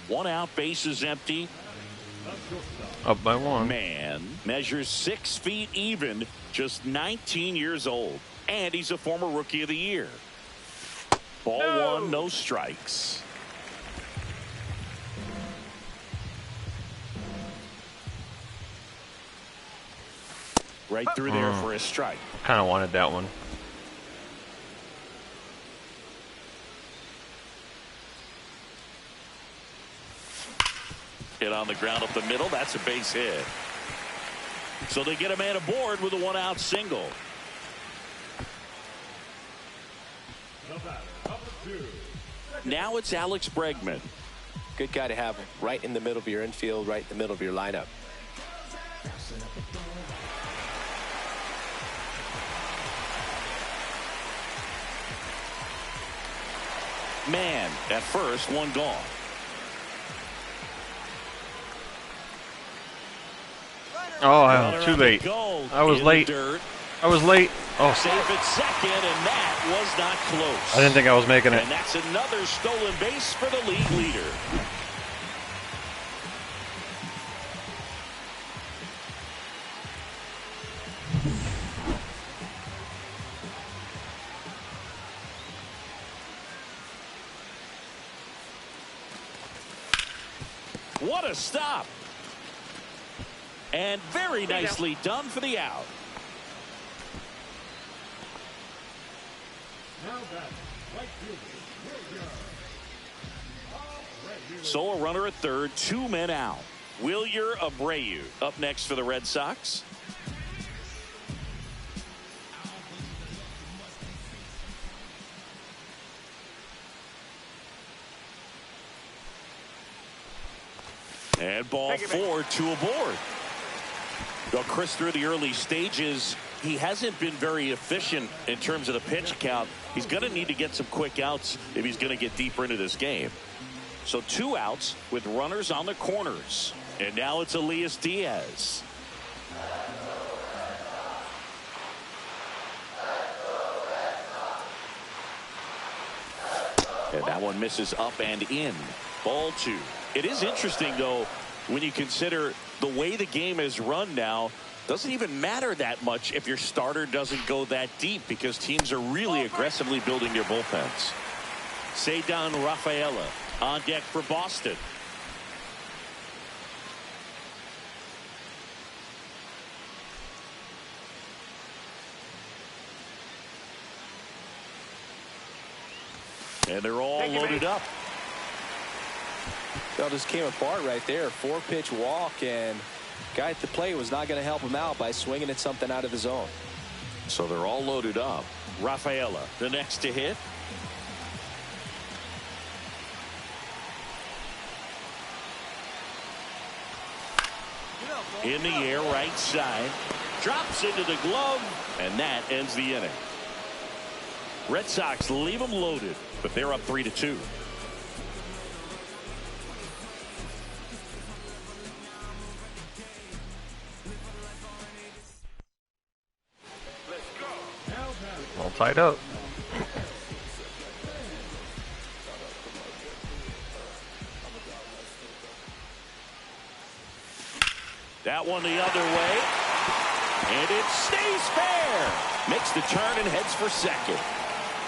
One out, bases empty. Up by 1. Man measures 6 feet even, just 19 years old. And he's a former Rookie of the Year. Ball 1, no strikes. Right through there for a strike. Kind of wanted that one. Hit on the ground up the middle. That's a base hit. So they get a man aboard with a 1-out single. Now it's Alex Bregman. Good guy to have right in the middle of your infield, right in the middle of your lineup. Man at first, 1 gone. Oh, too late. I was late. I was late. Oh. Safe at second, and that was not close. I didn't think I was making it. And that's another stolen base for the league leader. What a stop. And very nicely done for the out. So a runner at third, 2 men out. Wilyer Abreu up next for the Red Sox. And ball 4, 2 aboard. Well, Chris, through the early stages, he hasn't been very efficient in terms of the pitch count. He's going to need to get some quick outs if he's going to get deeper into this game. So 2 outs with runners on the corners. And now it's Elias Diaz. And that one misses up and in. Ball 2. It is interesting, though, when you consider the way the game is run now. Doesn't even matter that much if your starter doesn't go that deep, because teams are really aggressively building their bullpens. Ceddanne Rafaela on deck for Boston. And they're all loaded up. Well, just came apart right there. 4-pitch walk, and guy at the plate was not going to help him out by swinging at something out of the zone. So they're all loaded up. Rafaela, the next to hit. In the air, right side. Drops into the glove, and that ends the inning. Red Sox leave them loaded, but they're up 3-2. All tied up. That one the other way. And it stays fair. Makes the turn and heads for second.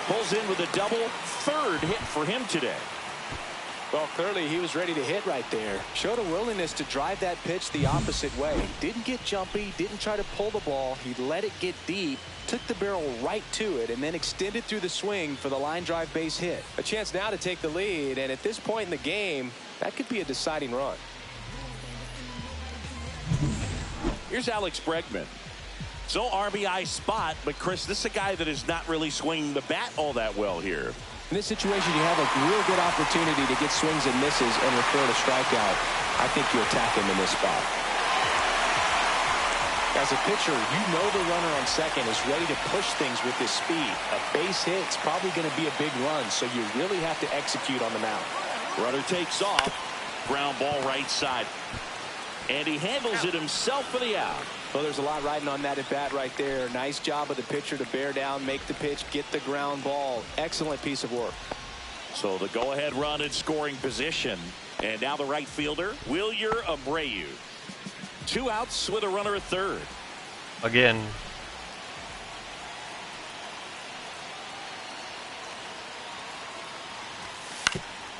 Pulls in with a double. 3rd hit for him today. Well, clearly he was ready to hit right there. Showed a willingness to drive that pitch the opposite way. Didn't get jumpy, didn't try to pull the ball. He let it get deep, took the barrel right to it, and then extended through the swing for the line drive base hit. A chance now to take the lead, and at this point in the game, that could be a deciding run. Here's Alex Bregman. So RBI spot, but Chris, this is a guy that is not really swinging the bat all that well here. In this situation, you have a real good opportunity to get swings and misses and record a strikeout. I think you attack him in this spot. As a pitcher, you know the runner on second is ready to push things with his speed. A base hit's probably going to be a big run, so you really have to execute on the mound. Runner takes off. Ground ball right side. And he handles it himself for the out. Well, there's a lot riding on that at bat right there. Nice job of the pitcher to bear down, make the pitch, get the ground ball. Excellent piece of work. So the go-ahead run in scoring position. And now the right fielder, Wilyer Abreu. 2 outs with a runner at third. Again.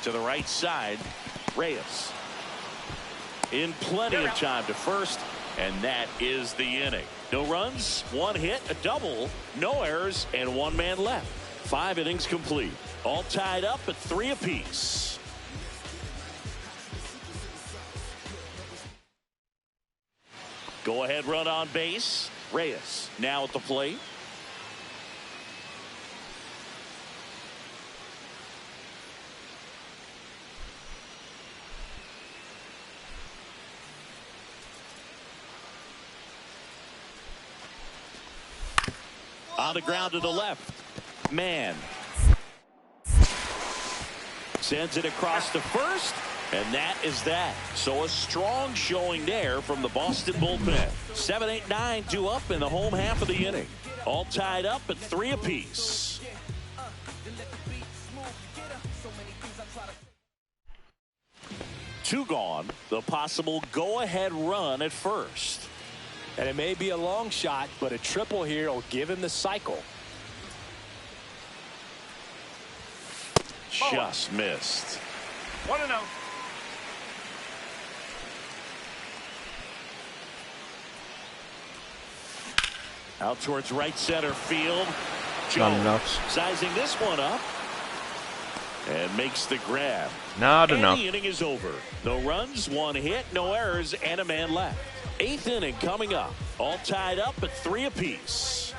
To the right side, Reyes. In plenty of time to first, and that is the inning. No runs, 1 hit, a double, no errors, and 1 man left. 5 innings complete. All tied up at 3 apiece. Go ahead run on base. Reyes now at the plate. On the ground to the left. Man. Sends it across to first. And that is that. So a strong showing there from the Boston bullpen. 7, 8, 9 due up in the home half of the inning. All tied up at 3 apiece. Two gone. The possible go-ahead run at first. And it may be a long shot, but a triple here will give him the cycle. Just missed. 1-0. Out towards right center field. Not Jones enough. sizing this one up. And makes the grab. Not and enough. The inning is over. No runs, 1 hit, no errors, and a man left. 8th inning coming up. All tied up at 3 apiece.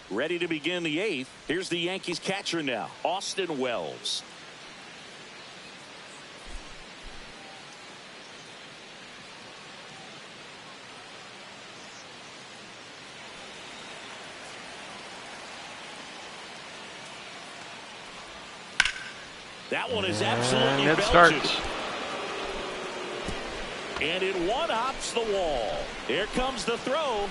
Ready to begin the 8th. Here's the Yankees catcher now, Austin Wells. That one is absolutely it belted. starts. And it one-hops the wall. Here comes the throw.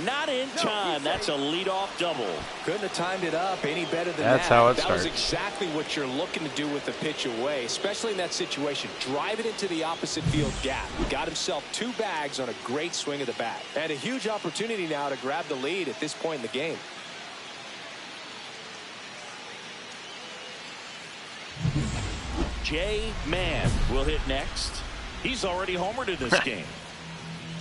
Not in time. That's a leadoff double. Couldn't have timed it up any better than That's that. how it that starts. was exactly what you're looking to do with the pitch away, especially in that situation. Drive it into the opposite field gap. Got himself 2 bags on a great swing of the bat. And a huge opportunity now to grab the lead at this point in the game. Jay Mann will hit next. He's already homered in this game.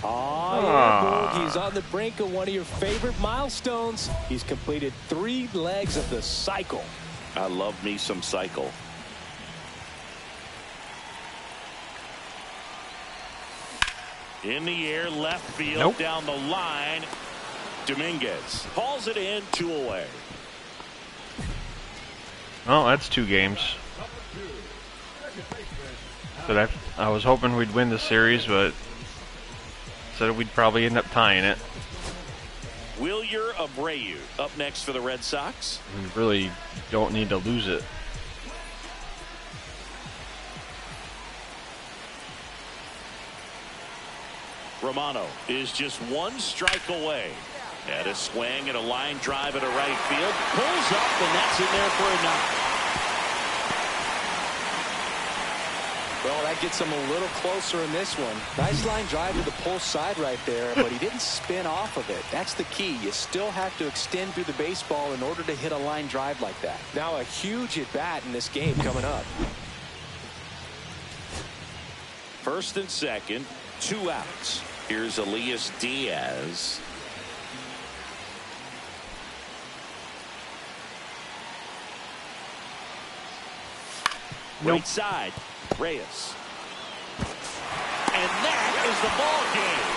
Oh, yeah, Boog. He's on the brink of one of your favorite milestones. He's completed 3 legs of the cycle. I love me some cycle. In the air, left field, Nope. down the line. Dominguez hauls it in, 2 away. Well, that's 2 games. But I was hoping we'd win the series, but said we'd probably end up tying it. Wilyer Abreu up next for the Red Sox. We really don't need to lose it. Romano is just 1 strike away. And a swing and a line drive at a right field. Pulls up, and that's in there for a knock. Well, that gets him a little closer in this one. Nice line drive to the pull side right there, but he didn't spin off of it. That's the key. You still have to extend through the baseball in order to hit a line drive like that. Now a huge at bat in this game coming up. 1st and 2nd, 2 outs. Here's Elias Diaz. Nope. Right side, Reyes. And that is the ball game.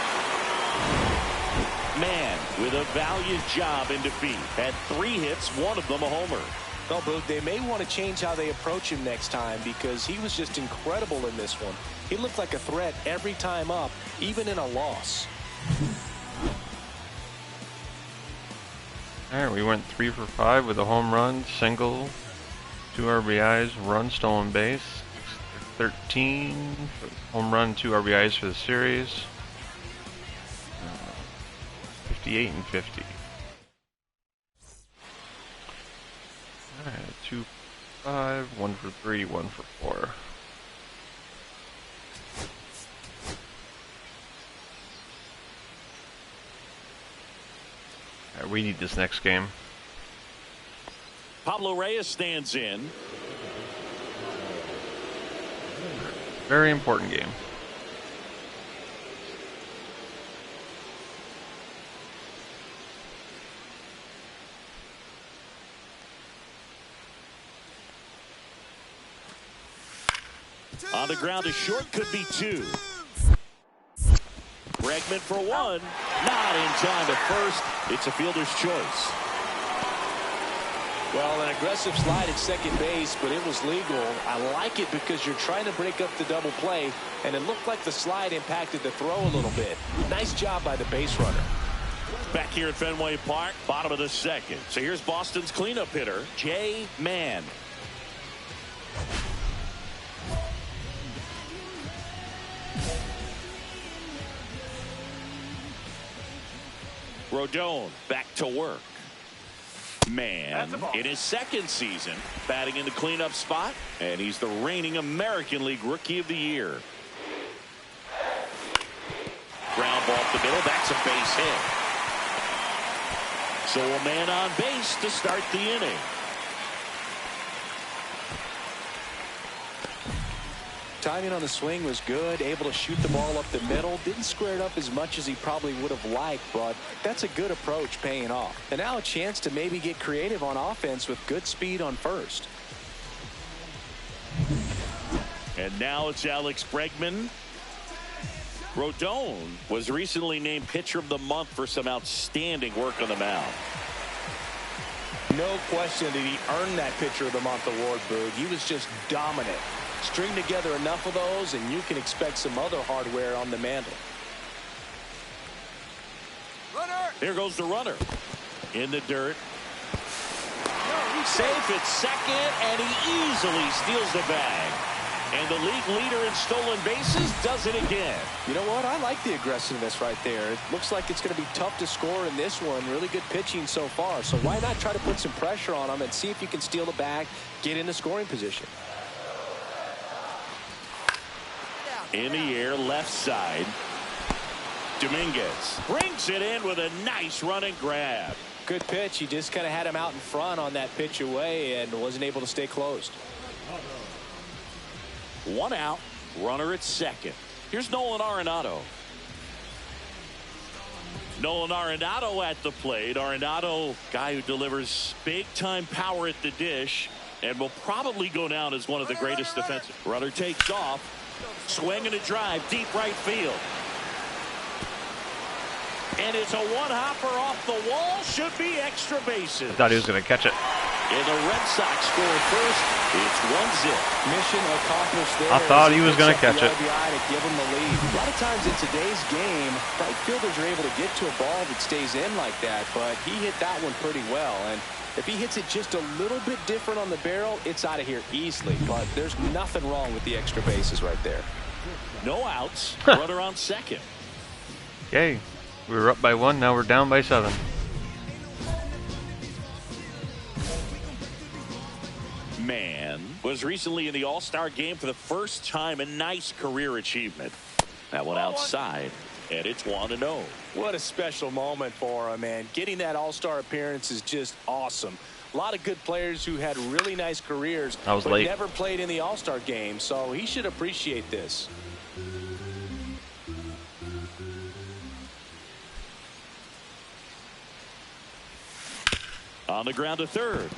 Man with a valiant job in defeat. Had 3 hits, 1 of them a homer. Well, Boog, they may want to change how they approach him next time because he was just incredible in this one. He looked like a threat every time up, even in a loss. All right, we went 3 for 5 with a home run, single, 2 RBIs, run, stolen base, 13 home run, 2 RBIs for the series, 58 and 50. All right, 2 for 5, 1 for 3, 1 for 4. All right, we need this next game. Pablo Reyes stands in. Very important game. On the ground is short, could be 2. Bregman for 1. Not in time to first. It's a fielder's choice. Well, an aggressive slide at second base, but it was legal. I like it because you're trying to break up the double play, and it looked like the slide impacted the throw a little bit. Nice job by the base runner. Back here at Fenway Park, bottom of the 2nd. So here's Boston's cleanup hitter, Jay Mann. Rodon back to work. Mann in his 2nd season batting in the cleanup spot, and he's the reigning American League Rookie of the Year. Ground ball up the middle. That's a base hit. So a man on base to start the inning. Timing on the swing was good, able to shoot the ball up the middle. Didn't square it up as much as he probably would have liked, but that's a good approach paying off. And now a chance to maybe get creative on offense with good speed on first. And now it's Alex Bregman. Rodon was recently named Pitcher of the Month for some outstanding work on the mound. No question did he earn that Pitcher of the Month award, Boog. He was just dominant. String together enough of those, and you can expect some other hardware on the mantle. Runner. Here goes the runner. In the dirt. Safe at second, and he easily steals the bag. And the league leader in stolen bases does it again. You know what? I like the aggressiveness right there. It looks like it's going to be tough to score in this one. Really good pitching so far. So why not try to put some pressure on him and see if you can steal the bag, get into scoring position. In the air, left side. Dominguez brings it in with a nice running grab. Good pitch. He just kind of had him out in front on that pitch away and wasn't able to stay closed. 1 out, runner at second. Here's Nolan Arenado. Nolan Arenado at the plate. Arenado, guy who delivers big-time power at the dish and will probably go down as one of the greatest defensive. Runner takes off, swing and a drive, deep right field. And it's a one-hopper off the wall. Should be extra bases. I thought he was going to catch it. And the Red Sox score first. It's 1-0. Mission accomplished there. I thought he was going to catch it. RBI to give him the lead. A lot of times in today's game, right fielders are able to get to a ball that stays in like that, but he hit that one pretty well. And if he hits it just a little bit different on the barrel, it's out of here easily. But there's nothing wrong with the extra bases right there. No outs. Runner on second. Yay. We were up by 1, now we're down by 7. Man was recently in the All-Star game for the first time. A nice career achievement. That one outside, and it's 1-0. What a special moment for him, man. Getting that All-Star appearance is just awesome. A lot of good players who had really nice careers, but late. Never played in the All-Star game, so he should appreciate this. On the ground to third.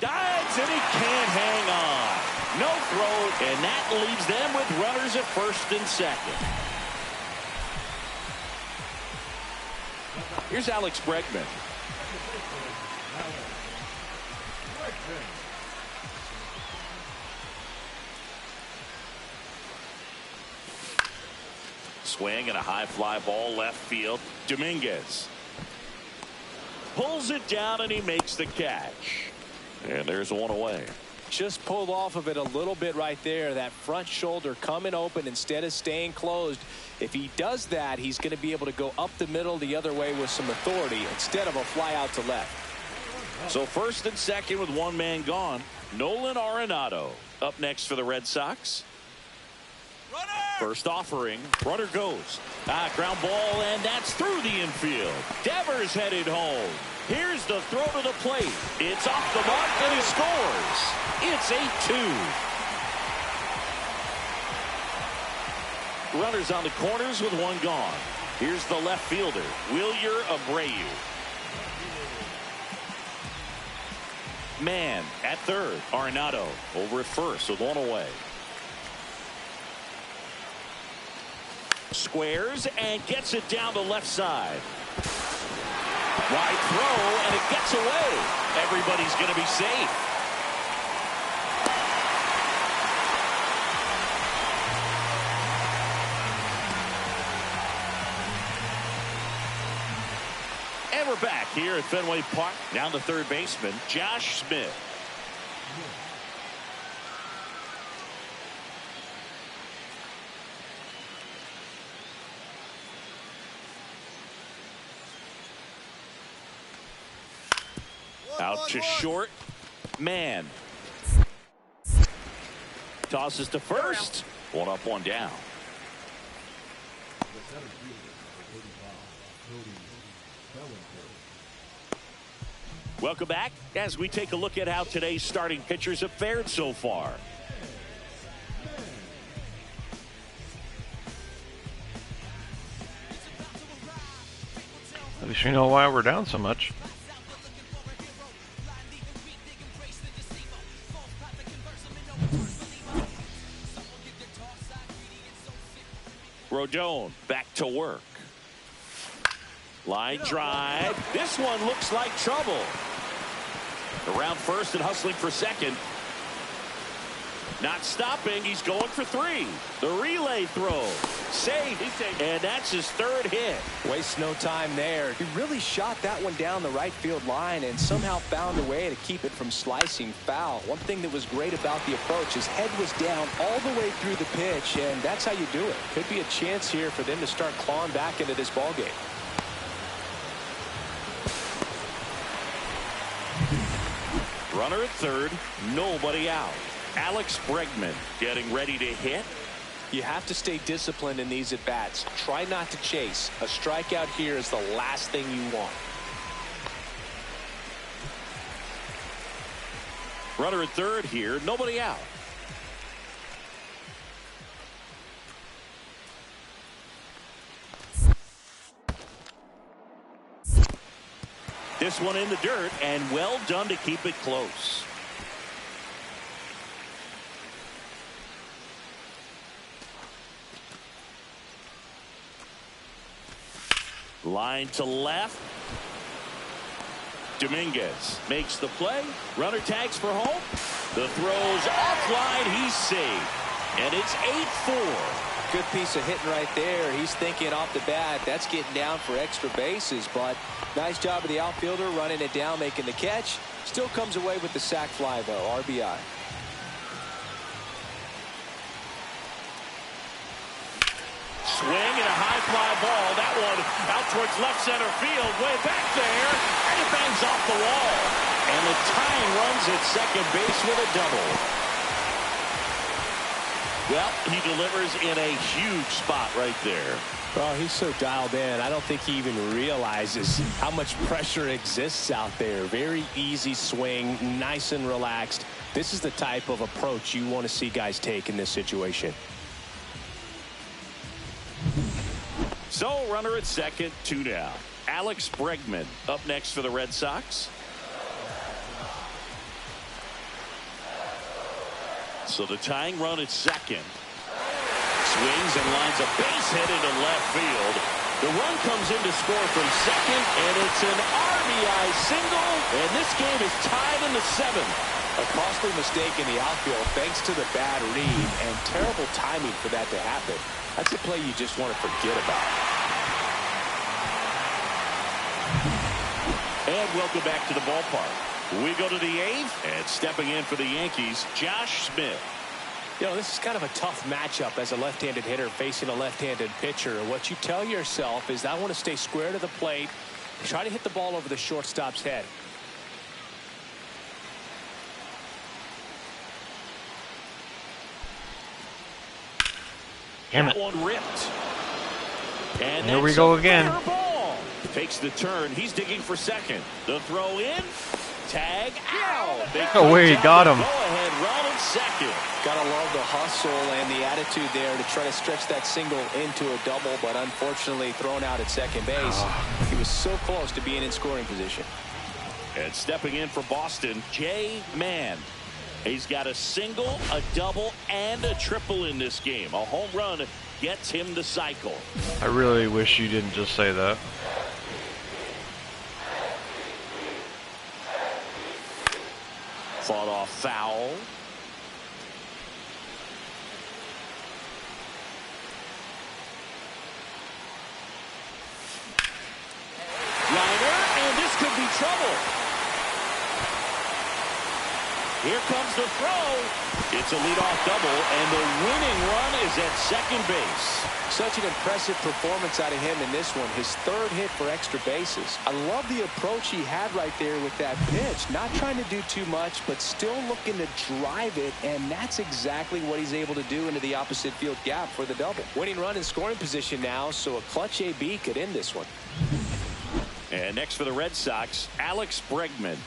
Dives, and he can't hang on. No throw, and that leaves them with runners at first and second. Here's Alex Bregman. Swing and a high fly ball left field. Dominguez pulls it down, and he makes the catch. And there's one away. Just pulled off of it a little bit right there. That front shoulder coming open instead of staying closed. If he does that, he's going to be able to go up the middle the other way with some authority instead of a fly out to left. So first and second with one man gone. Nolan Arenado up next for the Red Sox. Runner! First offering. Runner goes. Ground ball, and that's through the infield. Devers headed home. Here's the throw to the plate. It's off the mark, and he scores. It's 8-2. Runners on the corners with one gone. Here's the left fielder, Wilyer Abreu. Man at third. Arenado over at first with one away. Squares and gets it down the left side. Wide throw, and it gets away. Everybody's going to be safe. And we're back here at Fenway Park. Down to third baseman, Josh Smith. Out to short. Man. Tosses to first. One up, one down. Welcome back as we take a look at how today's starting pitchers have fared so far. least we know why we're down so much. Rodon back to work. Line drive. This one looks like trouble. Around first and hustling for second. Not stopping. He's going for three. The relay throw. Safe. And that's his third hit. Waste no time there. He really shot that one down the right field line and somehow found a way to keep it from slicing foul. One thing that was great about the approach, his head was down all the way through the pitch, and that's how you do it. Could be a chance here for them to start clawing back into this ball game. Runner at third, nobody out. Alex Bregman getting ready to hit. You have to stay disciplined in these at-bats. Try not to chase. A strikeout here is the last thing you want. Runner at third here, nobody out. This one in the dirt, and well done to keep it close. Line to left. Dominguez makes the play. Runner tags for home. The throw's offline. He's safe. And it's 8-4. Good piece of hitting right there. He's thinking off the bat, that's getting down for extra bases, but nice job of the outfielder running it down, making the catch. Still comes away with the sac fly, though. RBI. Swing and a high fly ball. That one out towards left center field. Way back there. And it bangs off the wall. And the tying runs at second base with a double. Well, he delivers in a huge spot right there. Well, he's so dialed in. I don't think he even realizes how much pressure exists out there. Very easy swing, nice and relaxed. This is the type of approach you want to see guys take in this situation. So, runner at second, 2 down. Alex Bregman up next for the Red Sox. So the tying run at second. Swings and lines a base hit into left field. The run comes in to score from second, and it's an RBI single, and this game is tied in the 7th. A costly mistake in the outfield thanks to the bad read, and terrible timing for that to happen. That's a play you just want to forget about. And welcome back to the ballpark. We go to the 8th, and stepping in for the Yankees, Josh Smith. You know, this is kind of a tough matchup as a left-handed hitter facing a left-handed pitcher. What you tell yourself is, I want to stay square to the plate, try to hit the ball over the shortstop's head. Damn it. That one ripped. And here we go again. Ball. Takes the turn. He's digging for second. The throw in. Tag out. Oh, wait, he got him. Go ahead, run at second. Gotta love the hustle and the attitude there to try to stretch that single into a double, but unfortunately thrown out at second base. He was so close to being in scoring position. And stepping in for Boston, Jay Mann. He's got a single, a double, and a triple in this game. A home run gets him the cycle. I really wish you didn't just say that. Fought off foul. Liner, and this could be trouble. Here comes the throw. It's a leadoff double, and the winning run is at second base. Such an impressive performance out of him in this one. His third hit for extra bases. I love the approach he had right there with that pitch. Not trying to do too much, but still looking to drive it, and that's exactly what he's able to do into the opposite field gap for the double. Winning run in scoring position now, so a clutch AB could end this one. And next for the Red Sox, Alex Bregman.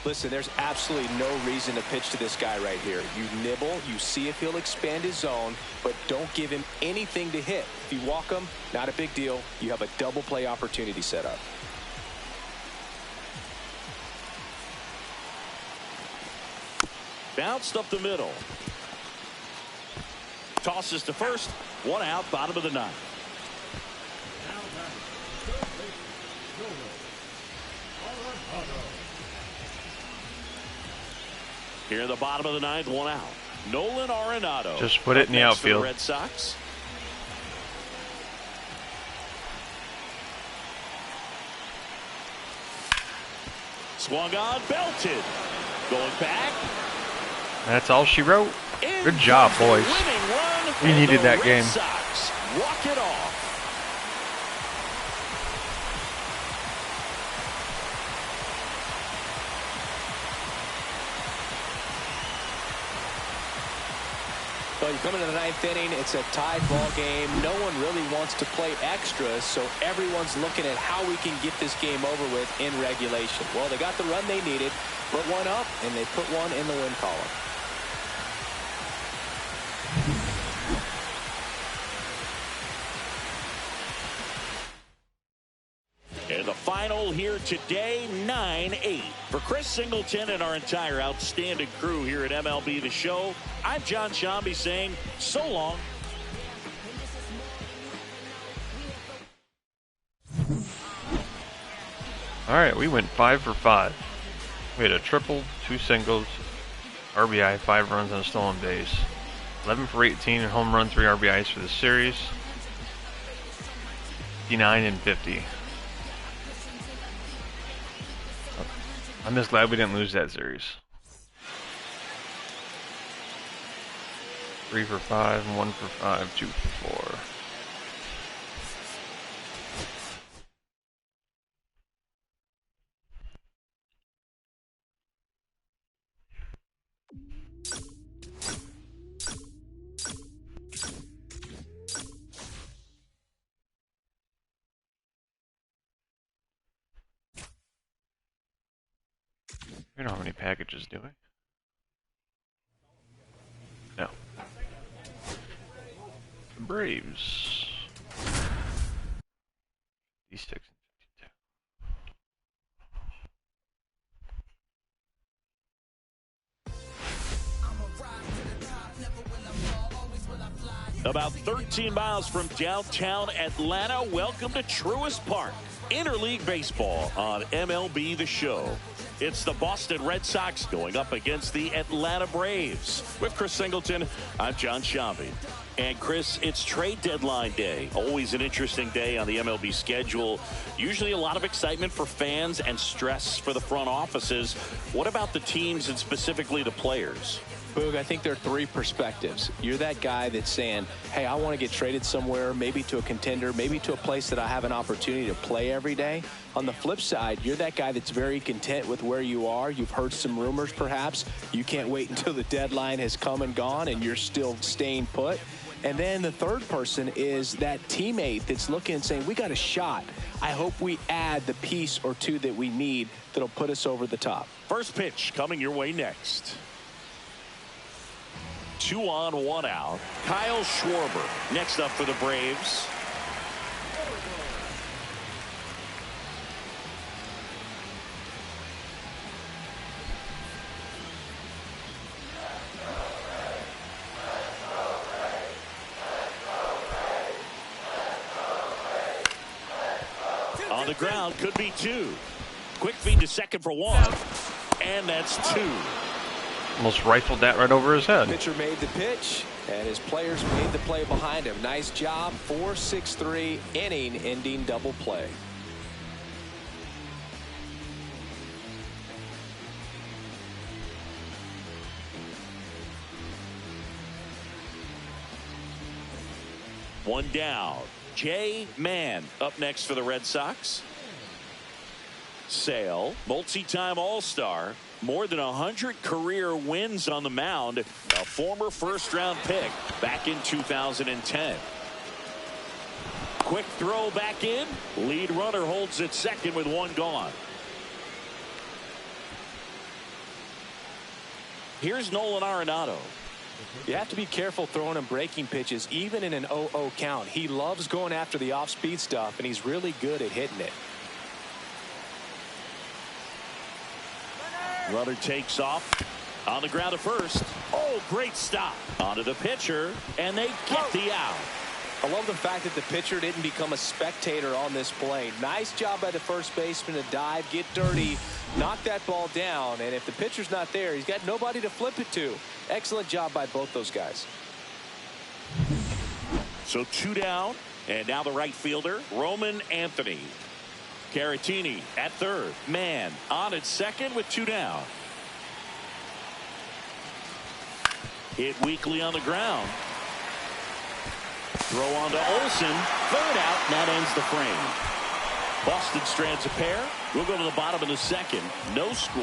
Listen, there's absolutely no reason to pitch to this guy right here. You nibble, you see if he'll expand his zone, but don't give him anything to hit. If you walk him, not a big deal. You have a double play opportunity set up. Bounced up the middle. Tosses to first. 1 out, bottom of the 9th. Here in the bottom of the 9th, 1 out. Nolan Arenado. Just put it in the outfield. The Red Sox. Swung on, belted. Going back. That's all she wrote. Good job, boys. We needed that game. Sox walk it off. Well, you come into the 9th inning, it's a tied ball game. No one really wants to play extras, so everyone's looking at how we can get this game over with in regulation. Well, they got the run they needed, put one up, and they put one in the win column. And the final here today, 9-8. For Chris Singleton and our entire outstanding crew here at MLB The Show, I'm John Sciambi saying so long. All right, we went 5 for 5. We had a triple, 2 singles, RBI, 5 runs, and a stolen base. 11 for 18 and home run, 3 RBIs for the series. 59 and 50. I'm just glad we didn't lose that series. 3 for 5, 1 for 5, 2 for 4. We don't have any packages, do we? No. The Braves. 56 and 52. About 13 miles from downtown Atlanta, welcome to Truist Park. Interleague Baseball on MLB The Show. It's the Boston Red Sox going up against the Atlanta Braves. With Chris Singleton, I'm John Sciambi. And Chris, it's trade deadline day. Always an interesting day on the MLB schedule. Usually a lot of excitement for fans and stress for the front offices. What about the teams and specifically the players? Boog, I think there are 3 perspectives. You're that guy that's saying, hey, I want to get traded somewhere, maybe to a contender, maybe to a place that I have an opportunity to play every day. On the flip side, you're that guy that's very content with where you are. You've heard some rumors, perhaps. You can't wait until the deadline has come and gone, and you're still staying put. And then the third person is that teammate that's looking and saying, we got a shot. I hope we add the piece or 2 that we need that'll put us over the top. First pitch coming your way next. 2 on, 1 out. Kyle Schwarber next up for the Braves. On the ground, could be 2. Quick feed to second for 1. And that's 2. Almost rifled that right over his head. Pitcher made the pitch, and his players made the play behind him. Nice job. 4-6-3 inning-ending double play. One down. Jay Mann up next for the Red Sox. Sale, multi-time All-Star, more than 100 career wins on the mound, a former first-round pick back in 2010. Quick throw back in. Lead runner holds at second with 1 gone. Here's Nolan Arenado. You have to be careful throwing him breaking pitches, even in an 0-0 count. He loves going after the off-speed stuff, and he's really good at hitting it. Runner takes off. On the ground at first. Oh, great stop. Onto the pitcher, and they get the out. I love the fact that the pitcher didn't become a spectator on this play. Nice job by the first baseman to dive, get dirty, knock that ball down. And if the pitcher's not there, he's got nobody to flip it to. Excellent job by both those guys. So 2 down, and now the right fielder, Roman Anthony. Caratini at third. Mann on at second with 2 down. Hit weakly on the ground. Throw on to Olsen. Third out, and that ends the frame. Boston strands a pair. We'll go to the bottom of the second. No score.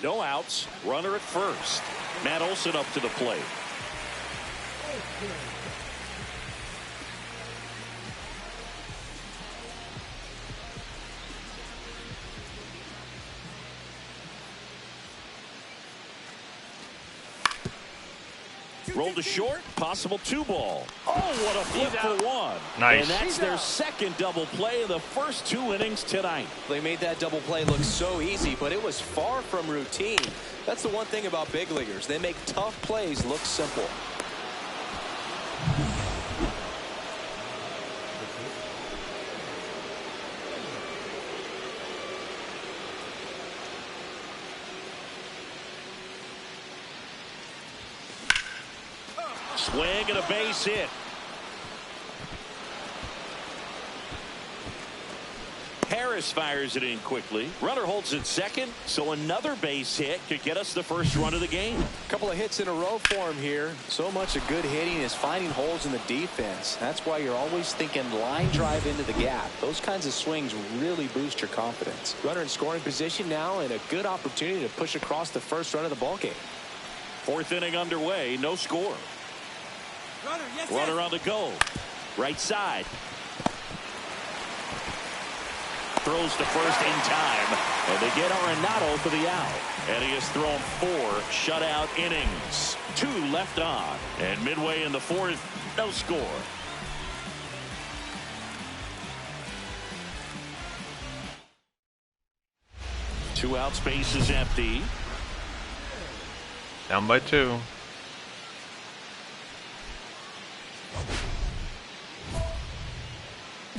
No outs. Runner at first. Matt Olsen up to the plate. Rolled to short, possible 2-ball. Oh, what a flip for 1. Nice. And that's their second double play in the first 2 innings tonight. They made that double play look so easy, but it was far from routine. That's the one thing about big leaguers. They make tough plays look simple. Swing and a base hit. Harris fires it in quickly. Runner holds it second, so another base hit could get us the first run of the game. A couple of hits in a row for him here. So much of good hitting is finding holes in the defense. That's why you're always thinking line drive into the gap. Those kinds of swings really boost your confidence. Runner in scoring position now, and a good opportunity to push across the first run of the ball game. 4th inning underway, no score. Runner on the go. Right side. Throws to first in time. And they get Arenado for the out. And he has thrown 4 shutout innings. 2 left on. And midway in the 4th, no score. Two out, space is empty. Down by 2.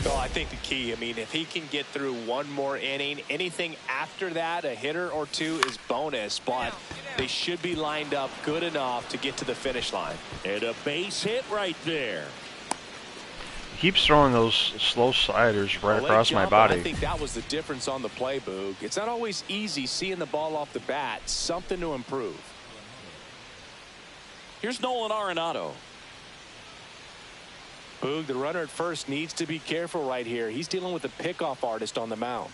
Well, I think the key, if he can get through one more inning, anything after that, a hitter or 2 is bonus, but they should be lined up good enough to get to the finish line. And a base hit right there. He keeps throwing those slow sliders right across my body. I think that was the difference on the play, Boog. It's not always easy seeing the ball off the bat. Something to improve. Here's Nolan Arenado. Boog, the runner at first needs to be careful right here. He's dealing with a pickoff artist on the mound.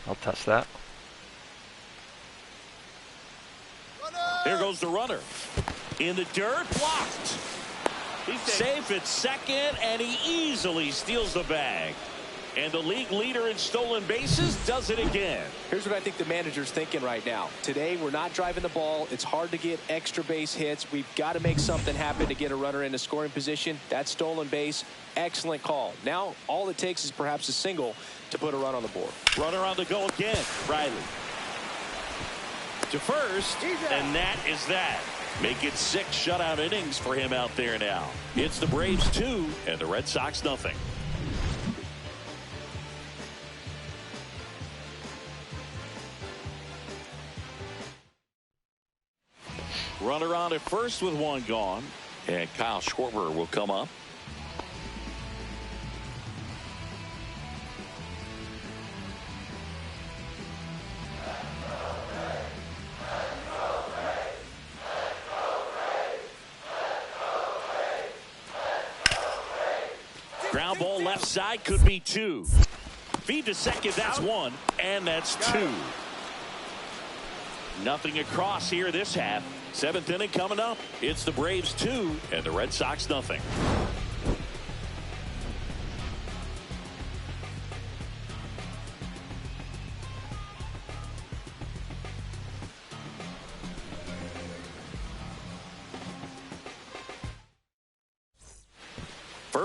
I'll test that. There goes the runner. In the dirt, blocked. He's safe at second, and he easily steals the bag. And the league leader in stolen bases does it again. Here's what I think the manager's thinking right now. Today, we're not driving the ball. It's hard to get extra base hits. We've got to make something happen to get a runner into scoring position. That stolen base, excellent call. Now, all it takes is perhaps a single to put a run on the board. Runner on the go again. Riley. To first, and that is that. Make it 6 shutout innings for him out there now. It's the Braves 2 and the Red Sox nothing. Runner on at first with 1 gone. And Kyle Schwarber will come up. Ground ball left side, could be 2. Feed to second, that's 1, and that's 2. Nothing across here this half. 7th inning coming up. It's the Braves 2 and the Red Sox nothing.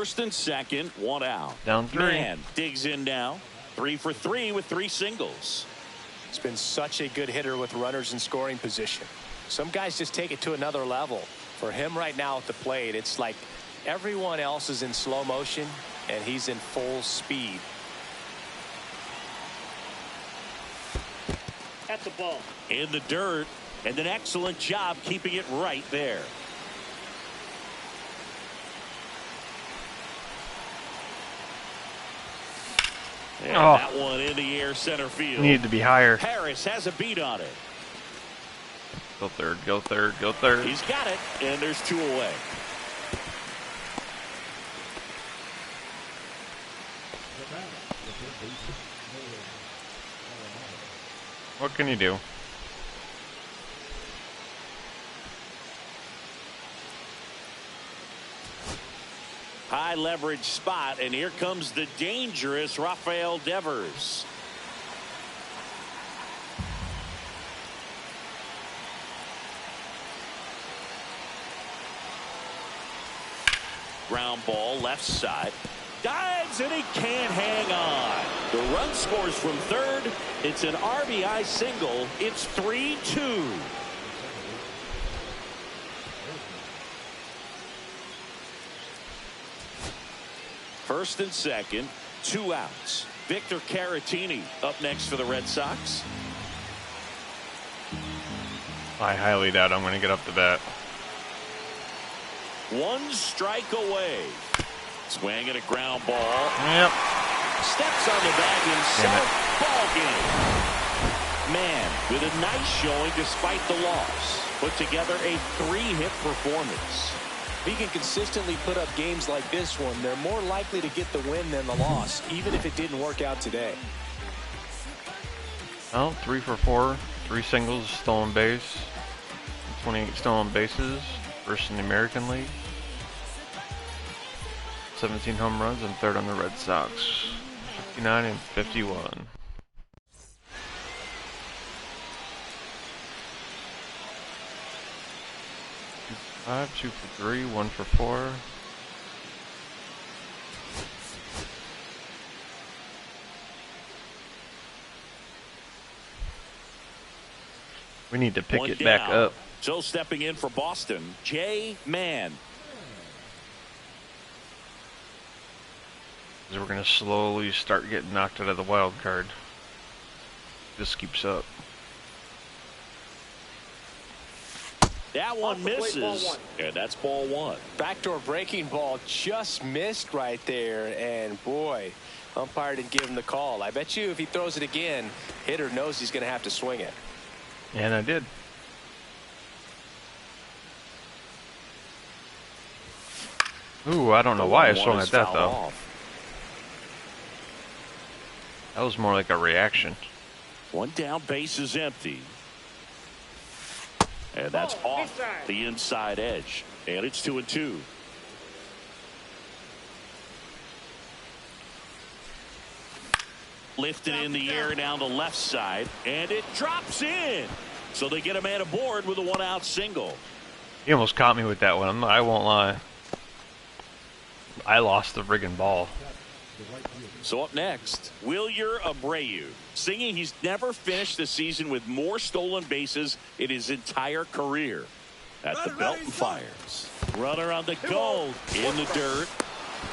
First and second, one out. Down 3. Man digs in now. 3 for 3 with 3 singles. It's been such a good hitter with runners in scoring position. Some guys just take it to another level. For him right now at the plate, it's like everyone else is in slow motion and he's in full speed. That's a ball. In the dirt, and an excellent job keeping it right there. And that one in the air center field. Needed to be higher. Harris has a beat on it. Go third, go third, go third. He's got it, and there's 2 away. What can you do? High leverage spot, and here comes the dangerous Rafael Devers. Ground ball left side. Dives, and he can't hang on. The run scores from third. It's an RBI single. It's 3-2. First and second, 2 outs. Victor Caratini up next for the Red Sox. I highly doubt I'm going to get up to bat. 1 strike away. Swing and a ground ball. Yep. Steps on the bag himself. Ball game. Man, with a nice showing despite the loss. Put together a 3-hit performance. If he can consistently put up games like this one, they're more likely to get the win than the loss, even if it didn't work out today. Well, 3 for 4, 3 singles, stolen base, 28 stolen bases, first in the American League. 17 home runs and third on the Red Sox. 59 and 51. Five, 2 for 3, 1 for 4. We need to pick it back up. So stepping in for Boston, Jay Mann. We're going to slowly start getting knocked out of the wild card. This keeps up. That one misses, and that's ball 1. Backdoor breaking ball just missed right there, and boy, umpire didn't give him the call. I bet you if he throws it again, hitter knows he's going to have to swing it. And I did. Ooh, I don't know why I swung at that though. That was more like a reaction. 1 down, base is empty. And that's off the inside edge. And it's 2-2. Lifted in the air down the left side. And it drops in. So they get a man aboard with a 1-out single. He almost caught me with that one. I won't lie. I lost the friggin' ball. So up next, Wilyer Abreu, singing he's never finished the season with more stolen bases in his entire career. At the Belton fires. Runner on the goal in the dirt.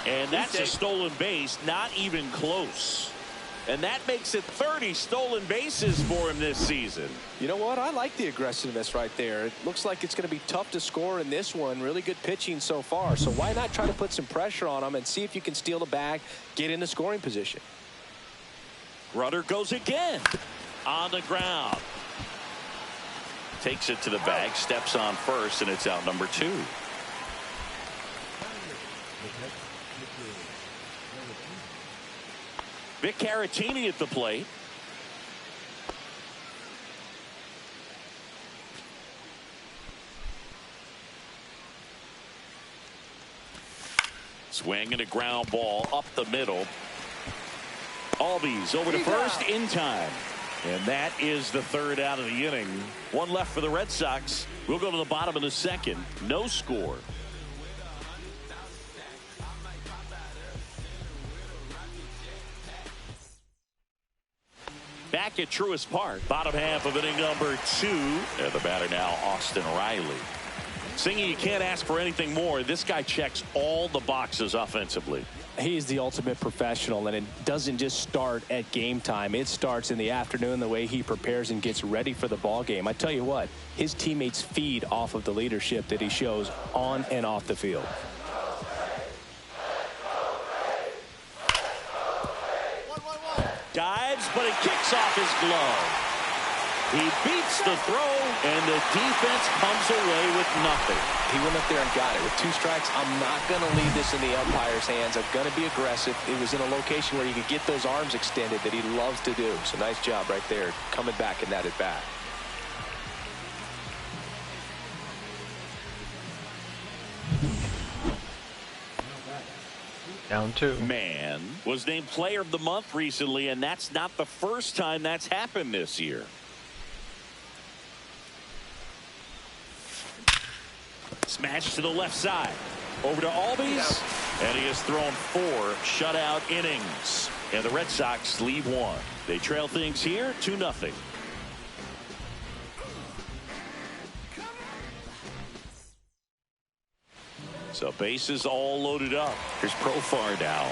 And that's a stolen base, not even close. And that makes it 30 stolen bases for him this season. You know what? I like the aggressiveness right there. It looks like it's going to be tough to score in this one. Really good pitching so far. So why not try to put some pressure on him and see if you can steal the bag, get in the scoring position. Runner goes again on the ground. Takes it to the bag, steps on first, and it's out number 2. Vic Caratini at the plate. Swing and a ground ball up the middle. Albies over to first in time. And that is the 3rd out of the inning. 1 left for the Red Sox. We'll go to the bottom of the 2nd. No score. back at Truist Park. Bottom half of inning number 2. And the batter now, Austin Riley. Singy, you can't ask for anything more. This guy checks all the boxes offensively. He's the ultimate professional, and it doesn't just start at game time. It starts in the afternoon, the way he prepares and gets ready for the ball game. I tell you what, his teammates feed off of the leadership that he shows on and off the field. Dives, but it kicks off his glove. He beats the throw, and the defense comes away with nothing. He went up there and got it. With 2 strikes, I'm not going to leave this in the umpire's hands. I'm going to be aggressive. It was in a location where you could get those arms extended that he loves to do. So nice job right there, coming back in that at bat. Down 2. Man was named Player of the Month recently, and that's not the first time that's happened this year. Smash to the left side. Over to Albies. And he has thrown 4 shutout innings. And the Red Sox leave 1. They trail things here 2-0. So bases all loaded up. Here's Profar now.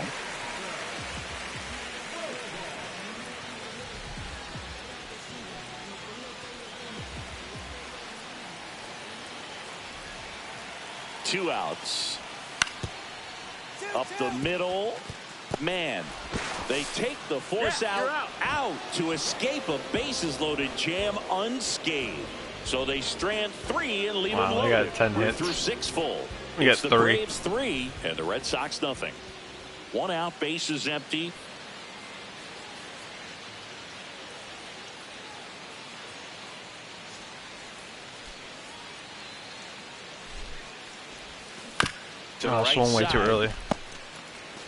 Two outs. Up the middle. Man, they take the force out to escape a bases loaded jam unscathed. So they strand 3 and leave them loaded. They got 10 We're hits. through 6 full. We got It's the 3. Braves 3 and the Red Sox nothing. 1 out, bases empty. Swung way too early.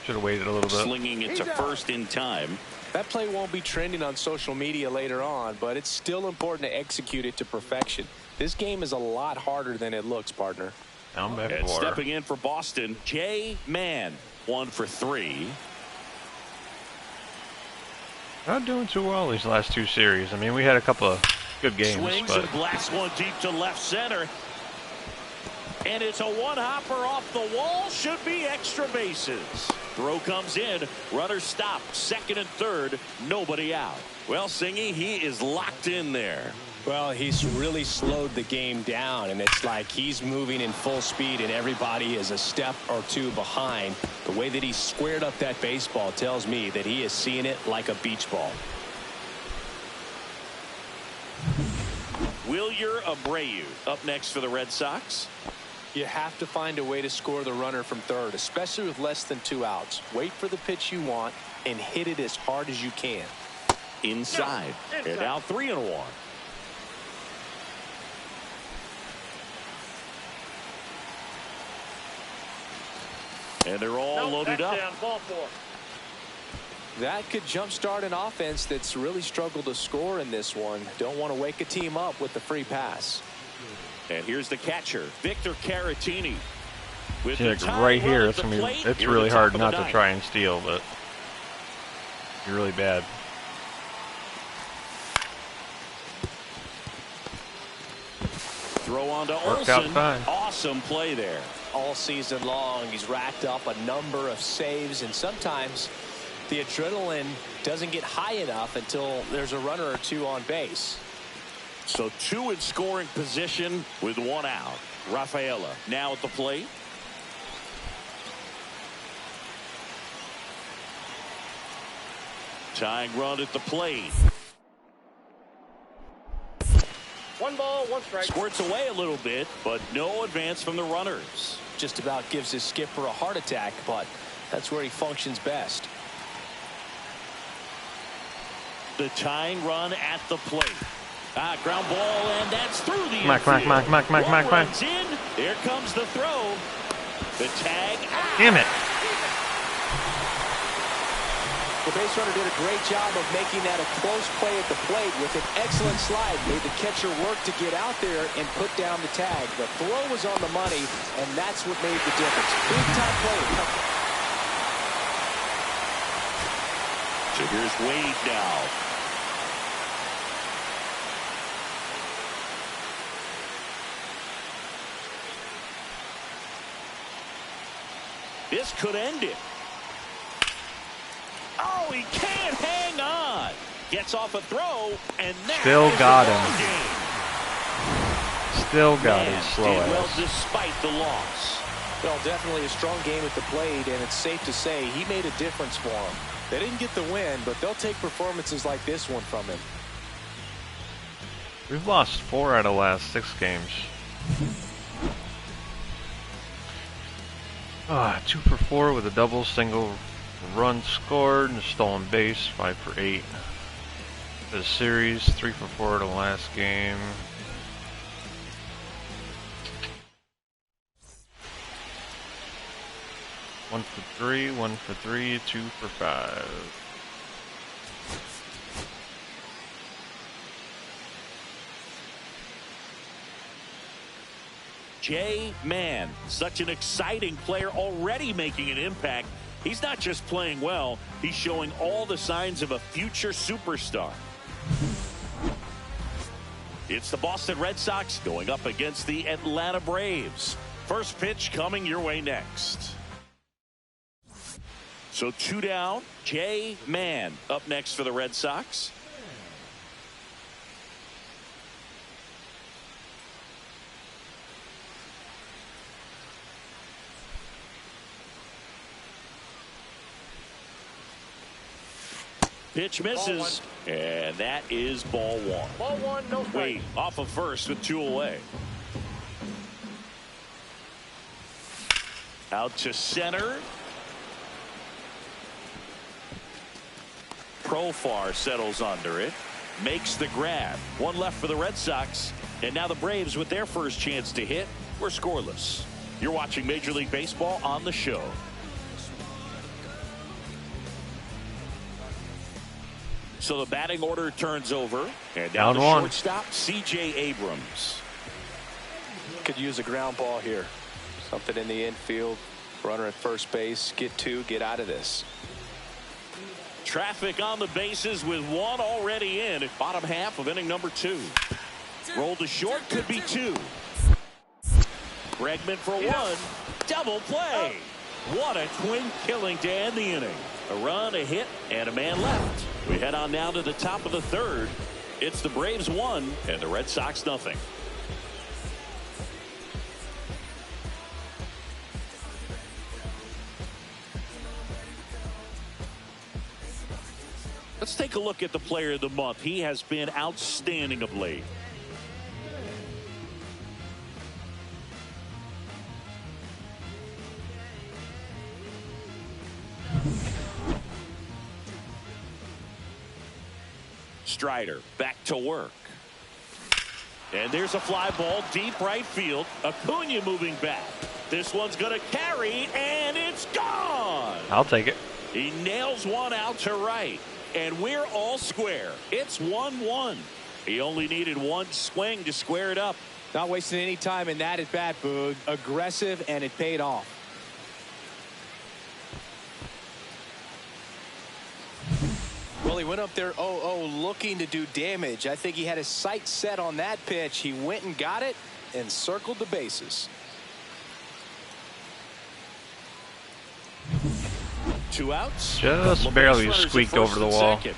Should have waited a little bit. Slinging it to first in time. That play won't be trending on social media later on, but it's still important to execute it to perfection. This game is a lot harder than it looks, partner. Down by 4. And stepping in for Boston, Jay Mann, 1 for 3. Not doing too well these last 2 series. I mean, we had a couple of good games, Swings but and blasts one deep to left center. And it's a one-hopper off the wall. Should be extra bases. Throw comes in. Runner stopped. Second and third. Nobody out. Well, Singy, he is locked in there. Well, he's really slowed the game down, and it's like he's moving in full speed, and everybody is a step or 2 behind. The way that he squared up that baseball tells me that he is seeing it like a beach ball. Wilyer Abreu up next for the Red Sox. You have to find a way to score the runner from third, especially with less than 2 outs. Wait for the pitch you want and hit it as hard as you can. Inside. And now 3-1. And they're all loaded up. That could jumpstart an offense that's really struggled to score in this one. Don't want to wake a team up with the free pass. And here's the catcher, Victor Caratini. With yeah, right here, it's really hard not to try and steal, but you're really bad. Throw on to Worked out Olsen. fine. Awesome play there. All season long, he's racked up a number of saves, and sometimes the adrenaline doesn't get high enough until there's a runner or 2 on base. So 2 in scoring position with 1 out. Rafaela now at the plate. Tying run at the plate. 1 ball, 1 strike. Squirts away a little bit, but no advance from the runners. Just about gives his skipper a heart attack, but that's where he functions best. The tying run at the plate. Ground ball, and that's through the Mac, runs in. Here comes the throw. The tag. Damn it. The base runner did a great job of making that a close play at the plate with an excellent slide. Made the catcher work to get out there and put down the tag. The throw was on the money, and that's what made the difference. Big time play. So here's Wade now. This could end it. Oh, he can't hang on. Gets off a throw, and that still got him. Game. Still got his slow did well ass. despite the loss. Well, definitely a strong game at the plate, and it's safe to say he made a difference for them. They didn't get the win, but they'll take performances like this one from him. We've lost 4 out of the last 6 games. 2 for 4 with a double, single run scored, and a stolen base, 5 for 8. The series, 3 for 4 in the last game. One for 3, 1 for 3, 2 for 5. J-Man, such an exciting player, already making an impact. He's not just playing well, he's showing all the signs of a future superstar. It's the Boston Red Sox going up against the Atlanta Braves. First pitch coming your way next. So 2 down, J-Man up next for the Red Sox. Pitch misses, and that is ball 1. Ball 1, no strike. Wait, off of first with 2 away. Out to center. Profar settles under it. Makes the grab. 1 left for the Red Sox. And now the Braves with their first chance to hit. We're scoreless. You're watching Major League Baseball on the show. So the batting order turns over. And down the shortstop, C.J. Abrams. Could use a ground ball here. Something in the infield. Runner at first base. Get 2. Get out of this. Traffic on the bases with 1 already in at bottom half of inning number 2. Roll to short, could be 2. Bregman for 1. Double play. What a twin killing to end the inning. A run, a hit, and a man left. We head on now to the top of the 3rd. It's the Braves 1 and the Red Sox nothing. Let's take a look at the player of the month. He has been outstanding of late. Strider back to work. And there's a fly ball deep right field. Acuna moving back. This one's going to carry, and it's gone. I'll take it. He nails one out to right. And we're all square. It's 1-1. He only needed 1 swing to square it up. Not wasting any time in that at bat, Boog. Aggressive, and it paid off. Well, he went up there 0-0 looking to do damage. I think he had his sights set on that pitch. He went and got it and circled the bases. 2 outs. Just barely squeaked over the wall. Second.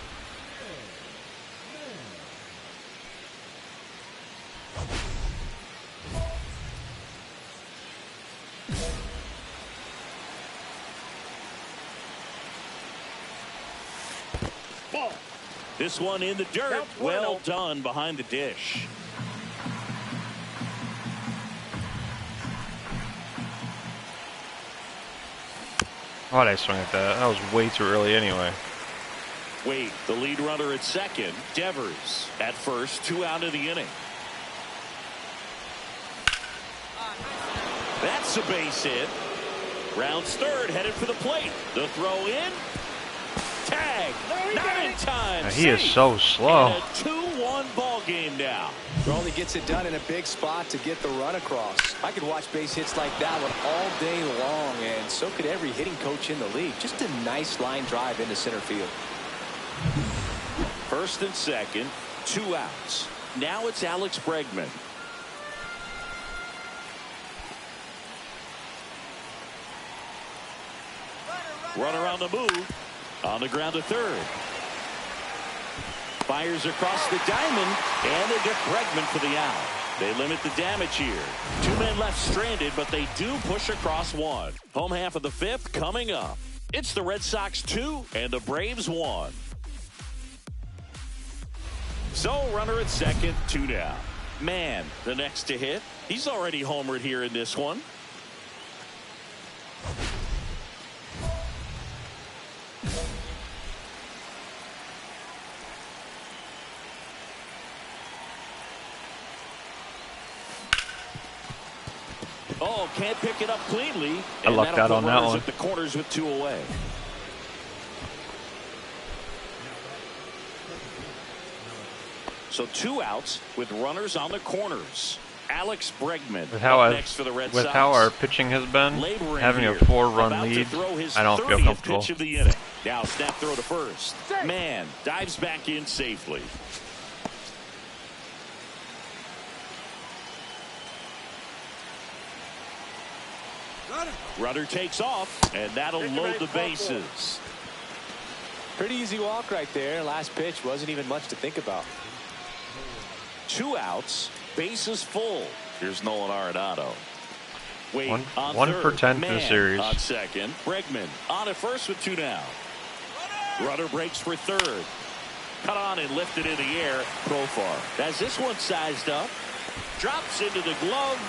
Ball. This one in the dirt. Well done behind the dish. Why'd I swing at that? That was way too early anyway. Wait, the lead runner at second. Devers at first. 2 out of the inning. That's a base hit. Rounds third, headed for the plate. The throw in. Tag. Not in time. He is so slow. And a 2-1 ball game now. Well, he gets it done in a big spot to get the run across. I could watch base hits like that one all day long, and so could every hitting coach in the league. Just a nice line drive into center field. First and second, 2 outs. Now it's Alex Bregman. Runner on the move. On the ground to third. Fires across the diamond, and they get Bregman for the out. They limit the damage here. 2 men left stranded, but they do push across one. Home half of the fifth coming up. It's the Red Sox 2 and the Braves 1. So runner at second, 2 down. Man, the next to hit. He's already homered here in this one. Oh, can't pick it up cleanly. I lucked out on that one. At the corners with 2 away. So 2 outs with runners on the corners. Alex Bregman with how next for the Red Sox. how our pitching has been, having a 4-run lead, I don't feel comfortable. Pitch of the inning. Now snap throw to first. Man dives back in safely. Runner takes off, and that'll load the bases. Pretty easy walk right there. Last pitch wasn't even much to think about. 2 outs, bases full. Here's Nolan Arenado. Wait, one for 10 for the series. On second, Bregman on at first with 2 down. Runner breaks for third. Cut on and lifted in the air. Profar has this one sized up. Drops into the glove.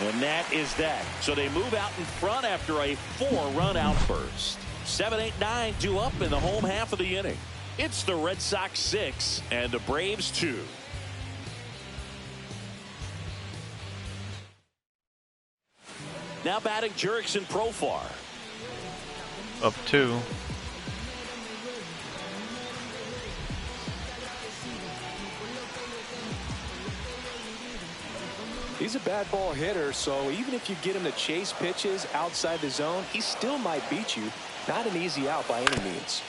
And that is that. So they move out in front after a 4-run outburst. 7, 8, 9 due up in the home half of the inning. It's the Red Sox 6 and the Braves 2. Now batting Jurickson Profar. Up 2. He's a bad ball hitter, so even if you get him to chase pitches outside the zone, he still might beat you. Not an easy out by any means.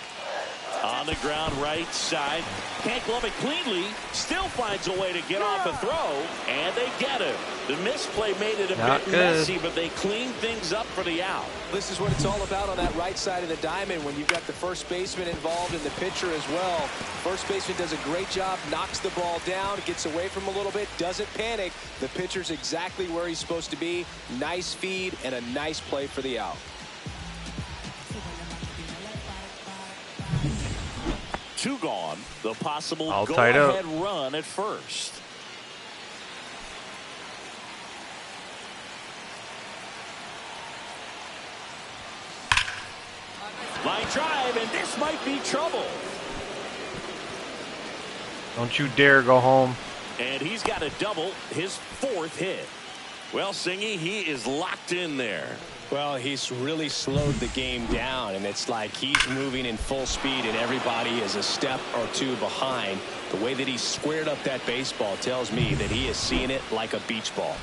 On the ground right side. Can't glove it cleanly. Still finds a way to get off a throw. And they get him. The misplay made it a bit messy, but they clean things up for the out. This is what it's all about on that right side of the diamond when you've got the first baseman involved and the pitcher as well. First baseman does a great job, knocks the ball down, gets away from a little bit, doesn't panic. The pitcher's exactly where he's supposed to be. Nice feed and a nice play for the out. 2 gone. The possible All tied up. go-ahead run at first. Line drive, and this might be trouble. Don't you dare go home. And he's got a double, his 4th hit. Well, Singy, he is locked in there. Well, he's really slowed the game down, and it's like he's moving in full speed, and everybody is a step or 2 behind. The way that he squared up that baseball tells me that he is seeing it like a beach ball.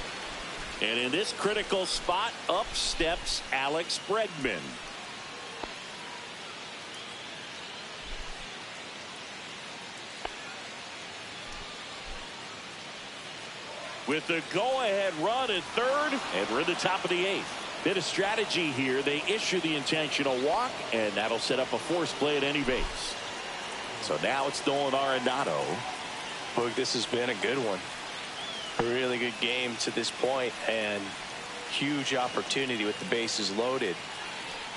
And in this critical spot, up steps Alex Bregman. With the go-ahead run at third, and we're in the top of the 8th. Bit of strategy here. They issue the intentional walk, and that'll set up a force play at any base. So now it's Nolan Arenado. Boog, this has been a good one. A really good game to this point, and huge opportunity with the bases loaded.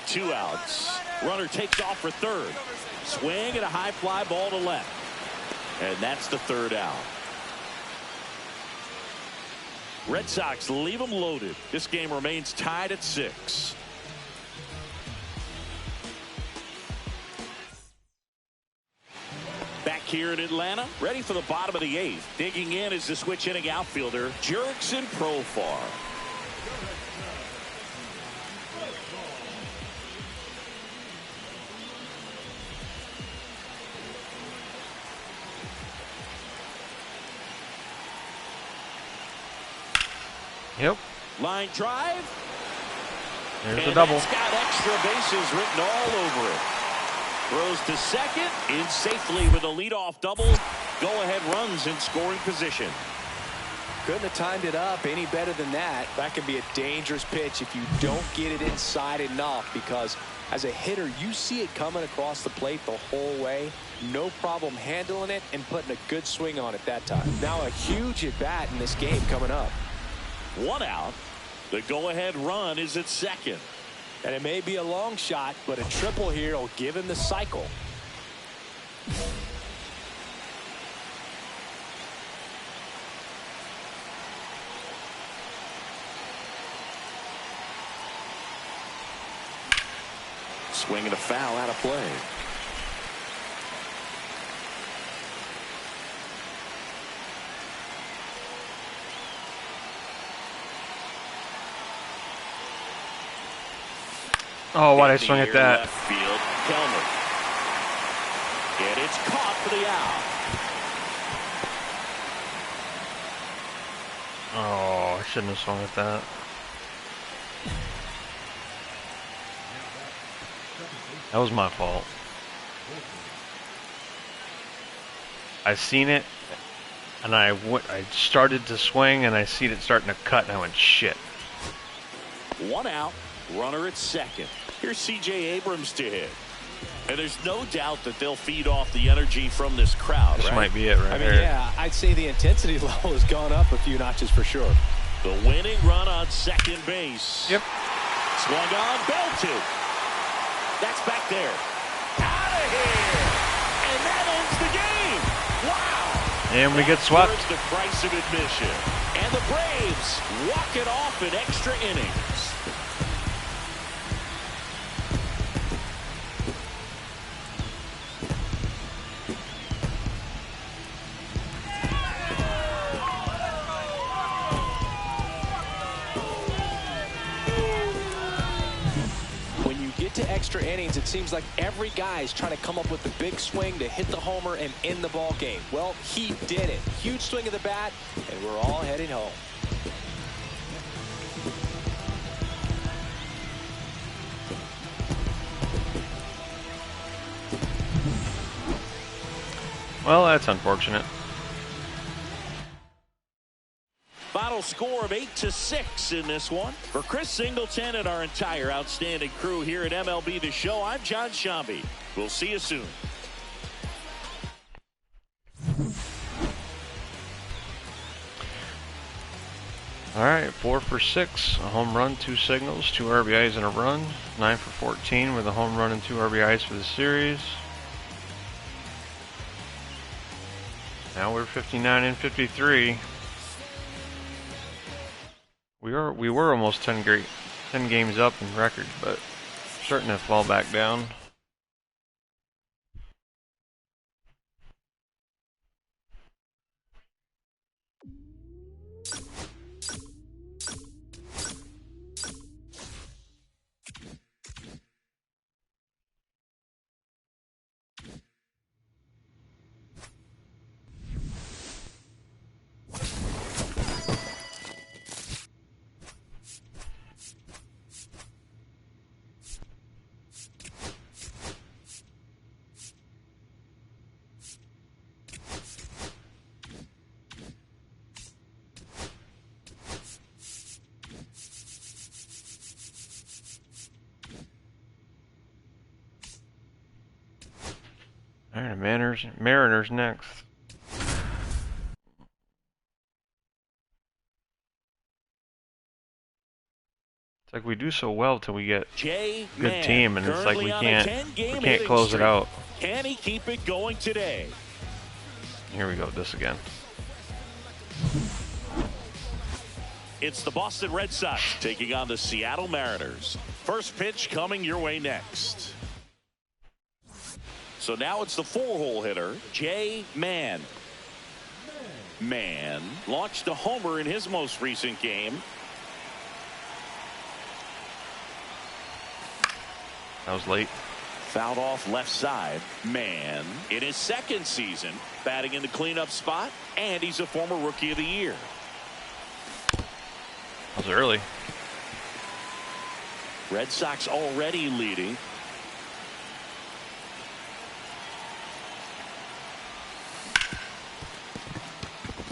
2 outs. Runner takes off for third. Swing and a high fly ball to left. And that's the 3rd out. Red Sox leave them loaded. This game remains tied at 6. Back here in Atlanta, ready for the bottom of the 8th. Digging in is the switch hitting outfielder, Jurickson Profar. Yep. Line drive. There's a double. It's got extra bases written all over it. Throws to second, in safely with a leadoff double. Go-ahead runs in scoring position. Couldn't have timed it up any better than that. That could be a dangerous pitch if you don't get it inside enough, because As a hitter, you see it coming across the plate the whole way. No problem handling it and putting a good swing on it that time. Now a huge at-bat in this game coming up. 1 out. The go-ahead run is at second. And it may be a long shot, but a triple here will give him the cycle. Swing and a foul out of play. Oh, why'd I swing at that? Left field, Kelmer. And it's caught for the out. Oh, I shouldn't have swung at that. That was my fault. I seen it, and I started to swing, and I seen it starting to cut, and I went, shit. 1 out, runner at second. Here's C.J. Abrams to hit. And there's no doubt that they'll feed off the energy from this crowd, This right? might be it right I mean, here. yeah, I'd say the intensity level has gone up a few notches for sure. The winning run on second base. Yep. Swung on, belted. That's back there. Out of here. And that ends the game. Wow. And we get swept. That's the price of admission. And the Braves walk it off in extra innings. To extra innings, it seems like every guy is trying to come up with the big swing to hit the homer and end the ball game. Well, he did it. Huge swing of the bat, and we're all heading home. Well, that's unfortunate. Final score of 8-6 in this one. For Chris Singleton and our entire outstanding crew here at MLB The Show, I'm John Shambi. We'll see you soon. All right, 4 for 6, a home run, 2 singles, 2 RBIs and a run. 9 for 14 with a home run and 2 RBIs for the series. Now we're 59 and 53. We were almost 10 games up in records, but starting to fall back down. All right, Mariners next. It's like we do so well till we get a good team, and it's like we can't close it out. Can he keep it going today? Here we go, this again. It's the Boston Red Sox taking on the Seattle Mariners. First pitch coming your way next. So now it's the 4-hole hitter, Jay Mann. Mann launched a homer in his most recent game. That was late. Fouled off left side. Mann in his second season batting in the cleanup spot, and he's a former Rookie of the Year. That was early. Red Sox already leading.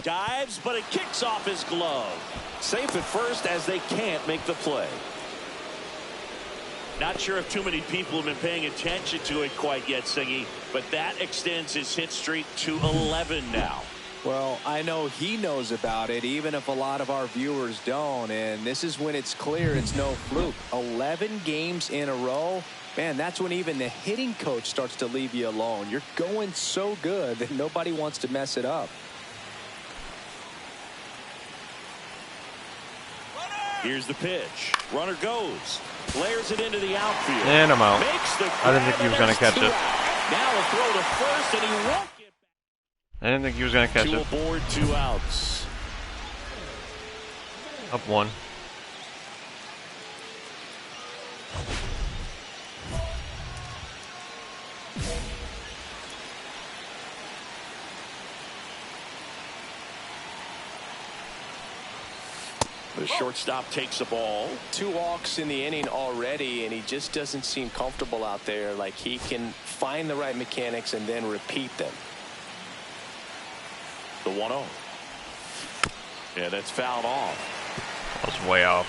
Dives, but it kicks off his glove. Safe at first as they can't make the play. Not sure if too many people have been paying attention to it quite yet, Singy, but that extends his hit streak to 11 now. Well, I know he knows about it, even if a lot of our viewers don't. And this is when it's clear it's no fluke. 11 games in a row. Man, that's when even the hitting coach starts to leave you alone. You're going so good that nobody wants to mess it up. Here's the pitch. Runner goes. Flares it into the outfield. And I'm out. Makes the I didn't think he was going to catch it. Now a throw to first, and he won't get back. I didn't think he was going to catch Two it. aboard, 2 outs. Up 1. The shortstop takes the ball. 2 walks in the inning already, and he just doesn't seem comfortable out there. Like he can find the right mechanics and then repeat them. The 1-0. Yeah, that's fouled off. That was way off.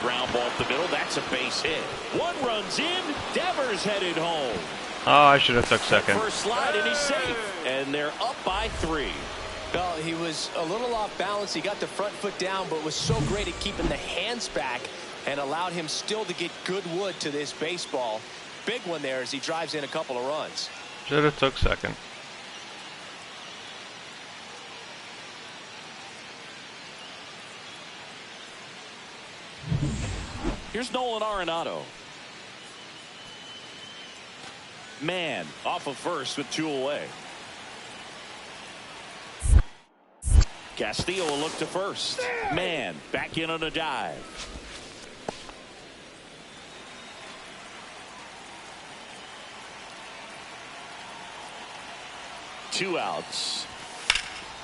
Ground ball up the middle. That's a base hit. 1 runs in. Devers headed home. Oh, I should have took second. First slide, and he's safe. And they're up by 3. Well, he was a little off balance. He got the front foot down, but was so great at keeping the hands back and allowed him still to get good wood to this baseball. Big one there as he drives in a couple of runs. Should have took second. Here's Nolan Arenado. Man off of first with 2 away. Castillo will look to first. Man back in on a dive. Two outs.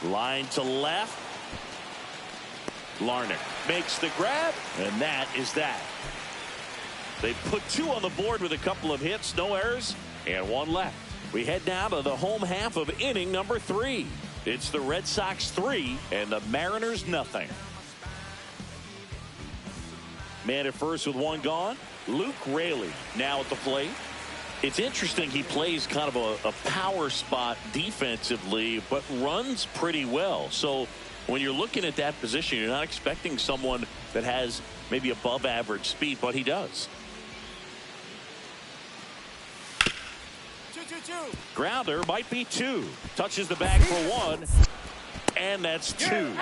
Line to left. Larnach makes the grab, and that is that. They put 2 on the board with a couple of hits, no errors, and 1 left. We head now to the home half of inning number 3. It's the Red Sox 3 and the Mariners nothing. Man at first with 1 gone. Luke Raley now at the plate. It's interesting, he plays kind of a power spot defensively, but runs pretty well. So when you're looking at that position, you're not expecting someone that has maybe above average speed, but he does. 2-2-2. Grounder might be 2. Touches the bag for 1, and that's 2.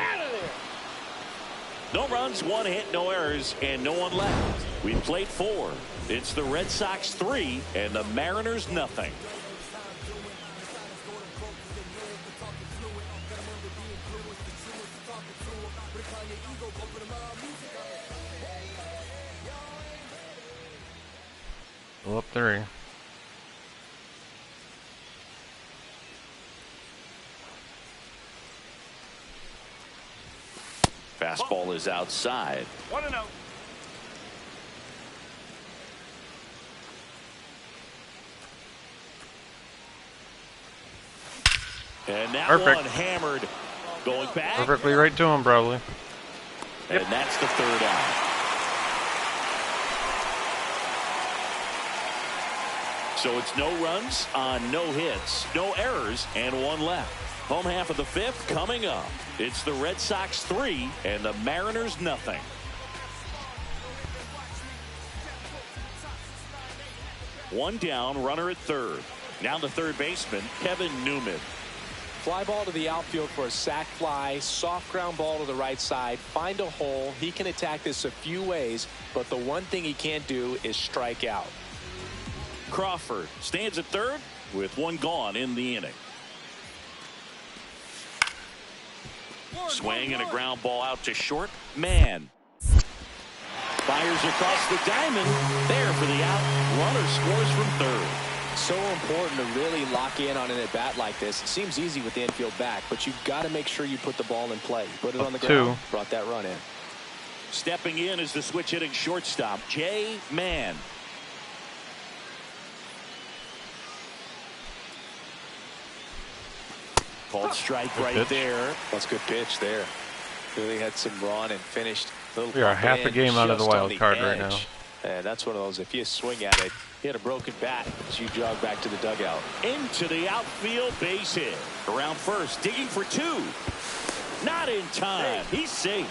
No runs, 1 hit, no errors, and no one left. We played 4. It's the Red Sox 3 and the Mariners nothing. Well, up 3. Fastball is outside. 1-0. And that Perfect. one hammered. Going back. Perfectly right to him, probably. And that's the 3rd out. So it's no runs on no hits, no errors, and 1 left. Home half of the 5th coming up. It's the Red Sox 3 and the Mariners nothing. One down, runner at 3rd. Now the 3rd baseman, Kevin Newman. Fly ball to the outfield for a sac fly. Soft ground ball to the right side. Find a hole. He can attack this a few ways, but the one thing he can't do is strike out. Crawford stands at 3rd with 1 gone in the inning. Swing and a ground ball out to short. Man fires across the diamond. There for the out. Runner scores from 3rd. So important to really lock in on an at bat like this. It seems easy with the infield back, but you've got to make sure you put the ball in play. Put it on the ground. Brought that run in. Stepping in is the switch hitting shortstop, Jay Mann. Called strike right there. That's a good pitch there. Really had some run and finished. We are half a game out of the wild card right now. And that's one of those, if you swing at it, hit a broken bat as you jog back to the dugout. Into the outfield, base hit. Around first, digging for two. Not in time. He's safe.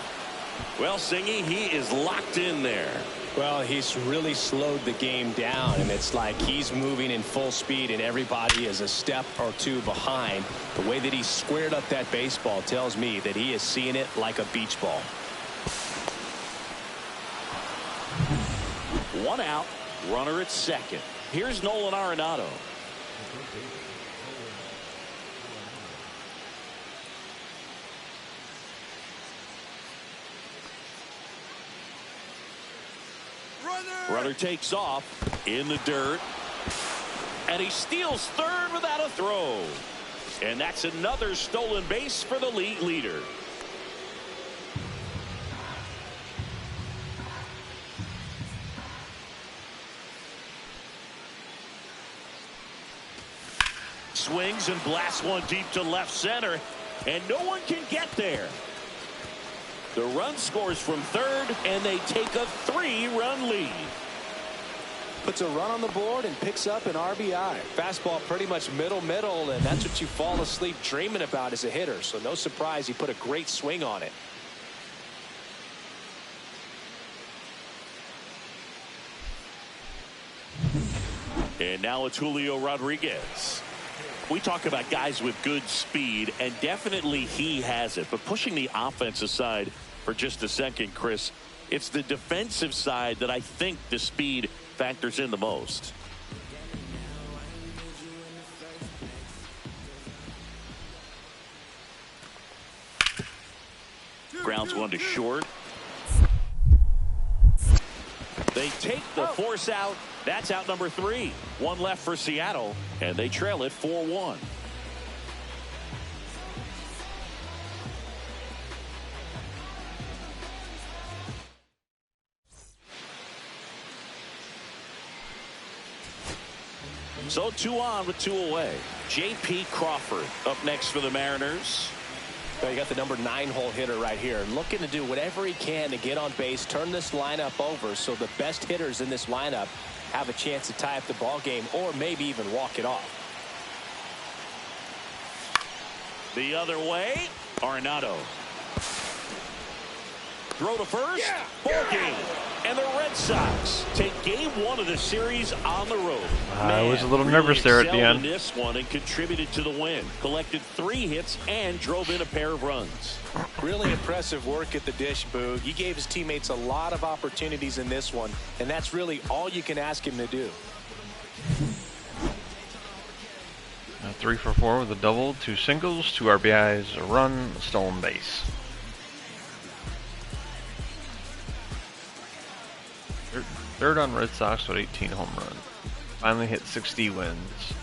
Well, Singy, he is locked in there. Well, he's really slowed the game down, and it's like he's moving in full speed and everybody is a step or two behind. The way that he squared up that baseball tells me that he is seeing it like a beach ball. One out, runner at second. Here's Nolan Arenado. Runner takes off in the dirt, and he steals third without a throw. And that's another stolen base for the league leader. Swings and blasts one deep to left center, and no one can get there. The run scores from third, and they take a 3-run lead. Puts a run on the board and picks up an RBI. Fastball pretty much middle, and that's what you fall asleep dreaming about as a hitter. So no surprise he put a great swing on it. And now it's Julio Rodriguez. We talk about guys with good speed, and definitely he has it. But pushing the offense aside for just a second, Chris, it's the defensive side that I think the speed factors in the most. Grounds one to short. They take the force out. That's out number 3. One left for Seattle, and they trail it 4-1. So 2 on with 2 away. J.P. Crawford up next for the Mariners. So you got the number 9 hole hitter right here, looking to do whatever he can to get on base, turn this lineup over so the best hitters in this lineup have a chance to tie up the ball game or maybe even walk it off. The other way, Arenado. Throw to first, ball game. And the Red Sox take game 1 of the series on the road. I was a little nervous there at the end. In this one and contributed to the win. Collected 3 hits and drove in a pair of runs. Really impressive work at the dish, Boog. He gave his teammates a lot of opportunities in this one, and that's really all you can ask him to do. 3 for 4 with a double, 2 singles, 2 RBIs, a run, a stolen base. Third on Red Sox with 18 home runs. Finally hit 60 wins.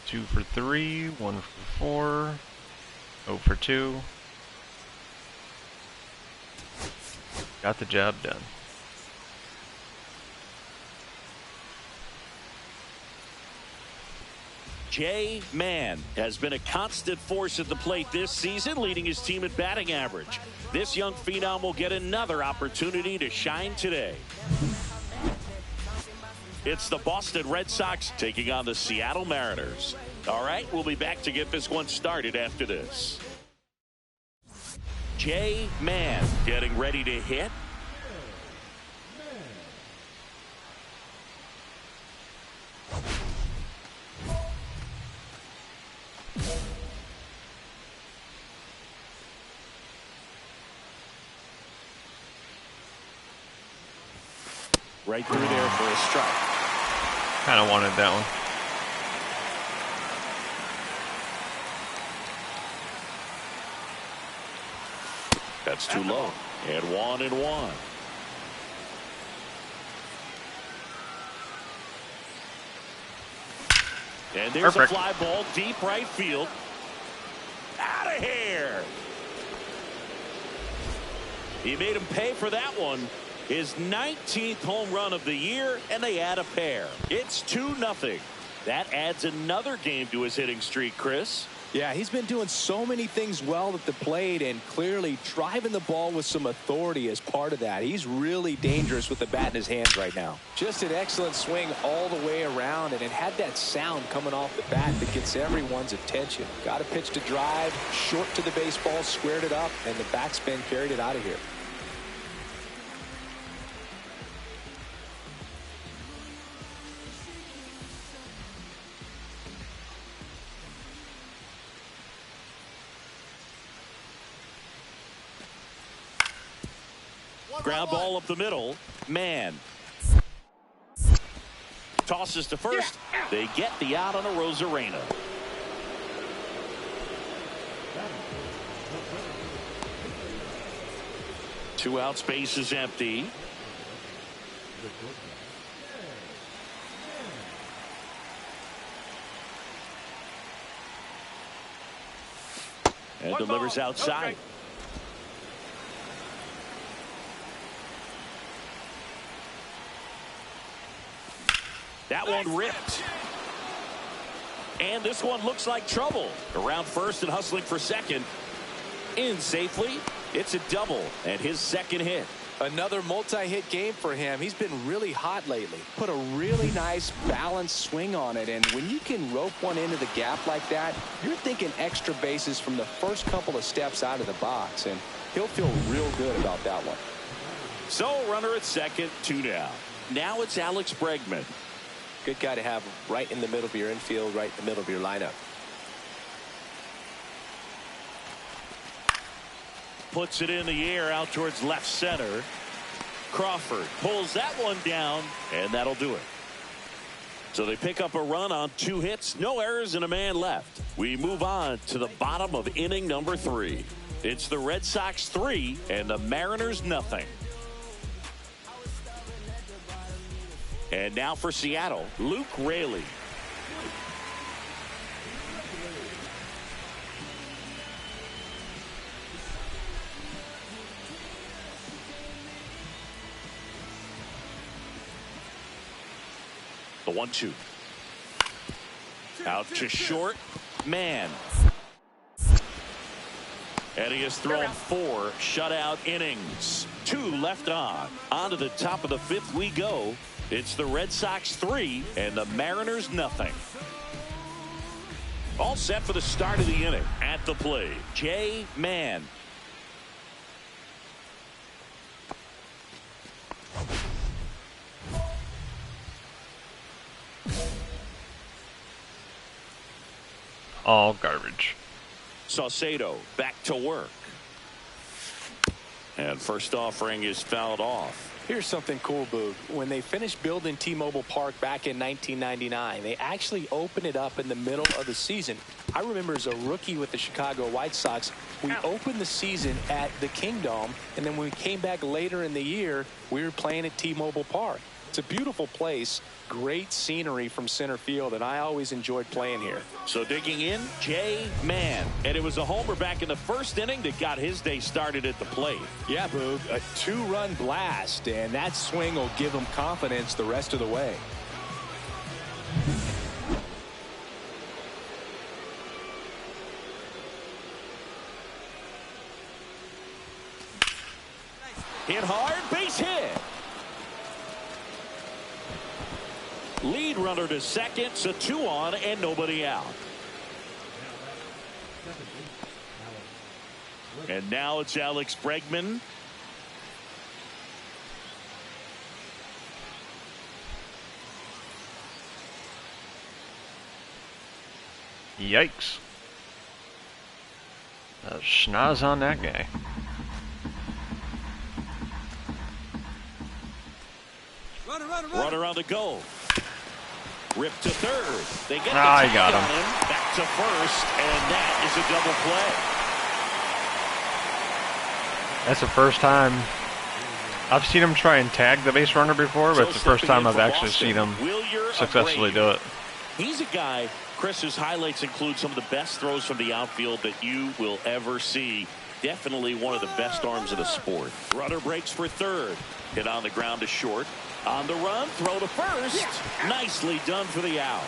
Two for 3, 1 for 4, 0 for 2. Got the job done. Jay Mann has been a constant force at the plate this season, leading his team in batting average. This young phenom will get another opportunity to shine today. It's the Boston Red Sox taking on the Seattle Mariners. All right, we'll be back to get this one started after this. Jay Mann getting ready to hit. Right through there for a strike. Kind of wanted that one. That's too low. And 1-1. And there's Perfect. a fly ball deep right field. Out of here. He made him pay for that one. His 19th home run of the year, and they add a pair. It's 2-0. That adds another game to his hitting streak, Chris. Yeah, he's been doing so many things well at the plate and clearly driving the ball with some authority as part of that. He's really dangerous with the bat in his hands right now. Just an excellent swing all the way around, and it had that sound coming off the bat that gets everyone's attention. Got a pitch to drive, short to the baseball, squared it up, and the backspin carried it out of here. Ground ball up the middle. Man. Tosses to first. They get the out on a Rosarena. Two out, space is empty. And delivers outside. That one ripped. And this one looks like trouble. Around first and hustling for second. In safely. It's a double and his second hit. Another multi-hit game for him. He's been really hot lately. Put a really nice balanced swing on it. And when you can rope one into the gap like that, you're thinking extra bases from the first couple of steps out of the box. And he'll feel real good about that one. So runner at second, 2 down. Now it's Alex Bregman. Good guy to have right in the middle of your infield, right in the middle of your lineup. Puts it in the air out towards left center. Crawford pulls that one down, and that'll do it. So they pick up a run on 2 hits, no errors, and a man left. We move on to the bottom of inning number 3. It's the Red Sox 3 and the Mariners nothing. And now for Seattle, Luke Raley. The 1-2. Out to short. Man. And he has thrown 4 shutout innings. 2 left on. On to the top of the 5th we go. It's the Red Sox 3 and the Mariners nothing. All set for the start of the inning. At the plate, Jay Mann. All garbage. Saucedo back to work. And first offering is fouled off. Here's something cool, Boog. When they finished building T-Mobile Park back in 1999, they actually opened it up in the middle of the season. I remember as a rookie with the Chicago White Sox, we opened the season at the Kingdome, and then when we came back later in the year, we were playing at T-Mobile Park. It's a beautiful place, great scenery from center field, and I always enjoyed playing here. So digging in, Jay Mann. And it was a homer back in the first inning that got his day started at the plate. Yeah, Boog, a 2-run blast, and that swing will give him confidence the rest of the way. Hit hard, base hit. Lead runner to second, so 2 on and nobody out. And now it's Alex Bregman. Yikes. Schnoz on that guy. Runner on the go. Rip to third. They get the I got him. on him. Back to first, and that is a double play. That's the first time I've seen him try and tag the base runner before, but it's the first time I've actually seen him successfully do it. He's a guy, Chris's highlights include some of the best throws from the outfield that you will ever see. Definitely one of the best arms of the sport. Runner breaks for third. Hit on the ground to short. On the run, throw to first. Nicely done for the out.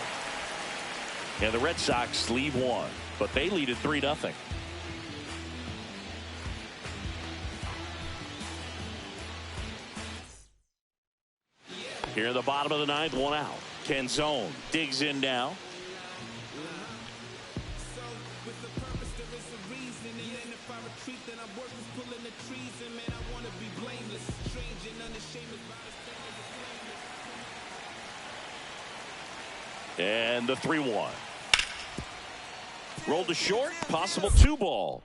And the Red Sox lead one, but they lead at 3-0. Here in the bottom of the ninth, one out. Canzone digs in now. And the 3-1. Rolled to short, possible 2-ball.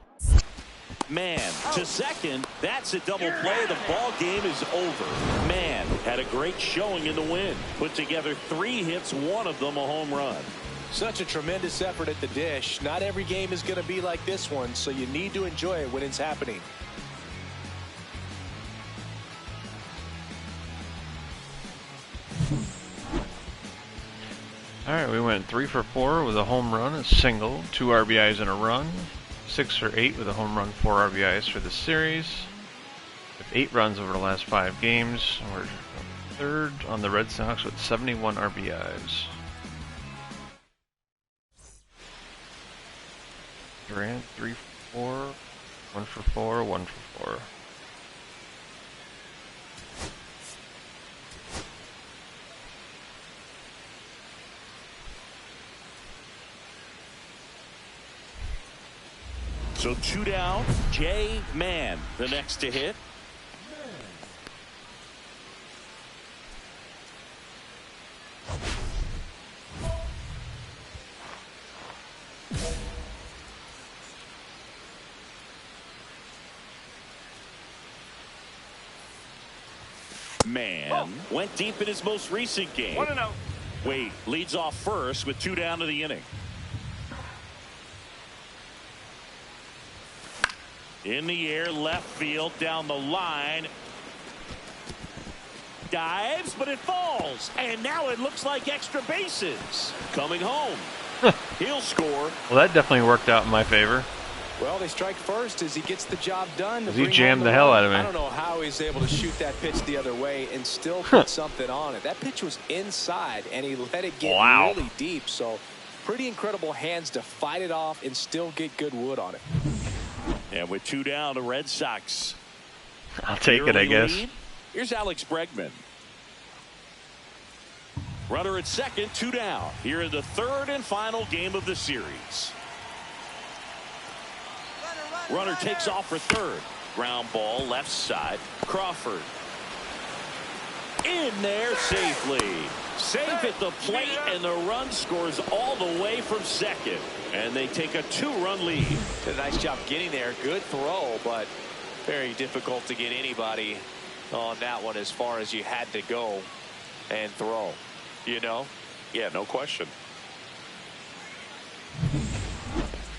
Man to second. That's a double play. The ball game is over. Man had a great showing in the win. Put together 3 hits, one of them a home run. Such a tremendous effort at the dish. Not every game is going to be like this one, so you need to enjoy it when it's happening. Alright, we went 3 for 4 with a home run, a single, 2 RBIs and a run. 6 for 8 with a home run, 4 RBIs for the series. With 8 runs over the last 5 games. We're third on the Red Sox with 71 RBIs. Durant 3 for 4, 1 for 4, 1 for 4. So 2 down. Jay Mann, the next to hit. Mann went deep in his most recent game. 1-0. Wade leads off first with 2 down to the inning. In the air, left field, down the line. Dives, but it falls. And now it looks like extra bases. Coming home. He'll score. Well, that definitely worked out in my favor. Well, they strike first as he gets the job done. He jammed the hell out of me. I don't know how he's able to shoot that pitch the other way and still put something on it. That pitch was inside, and he let it get really deep. So pretty incredible hands to fight it off and still get good wood on it. And with 2 down, the Red Sox. I'll take it, I guess. Lead. Here's Alex Bregman. Runner at second, 2 down. Here in the third and final game of the series. Runner takes off for third. Ground ball, left side. Crawford. In there safely. Safe at the plate, and the run scores all the way from second. And they take a 2-run lead. Did a nice job getting there. Good throw, but very difficult to get anybody on that one as far as you had to go and throw. You know? Yeah, no question.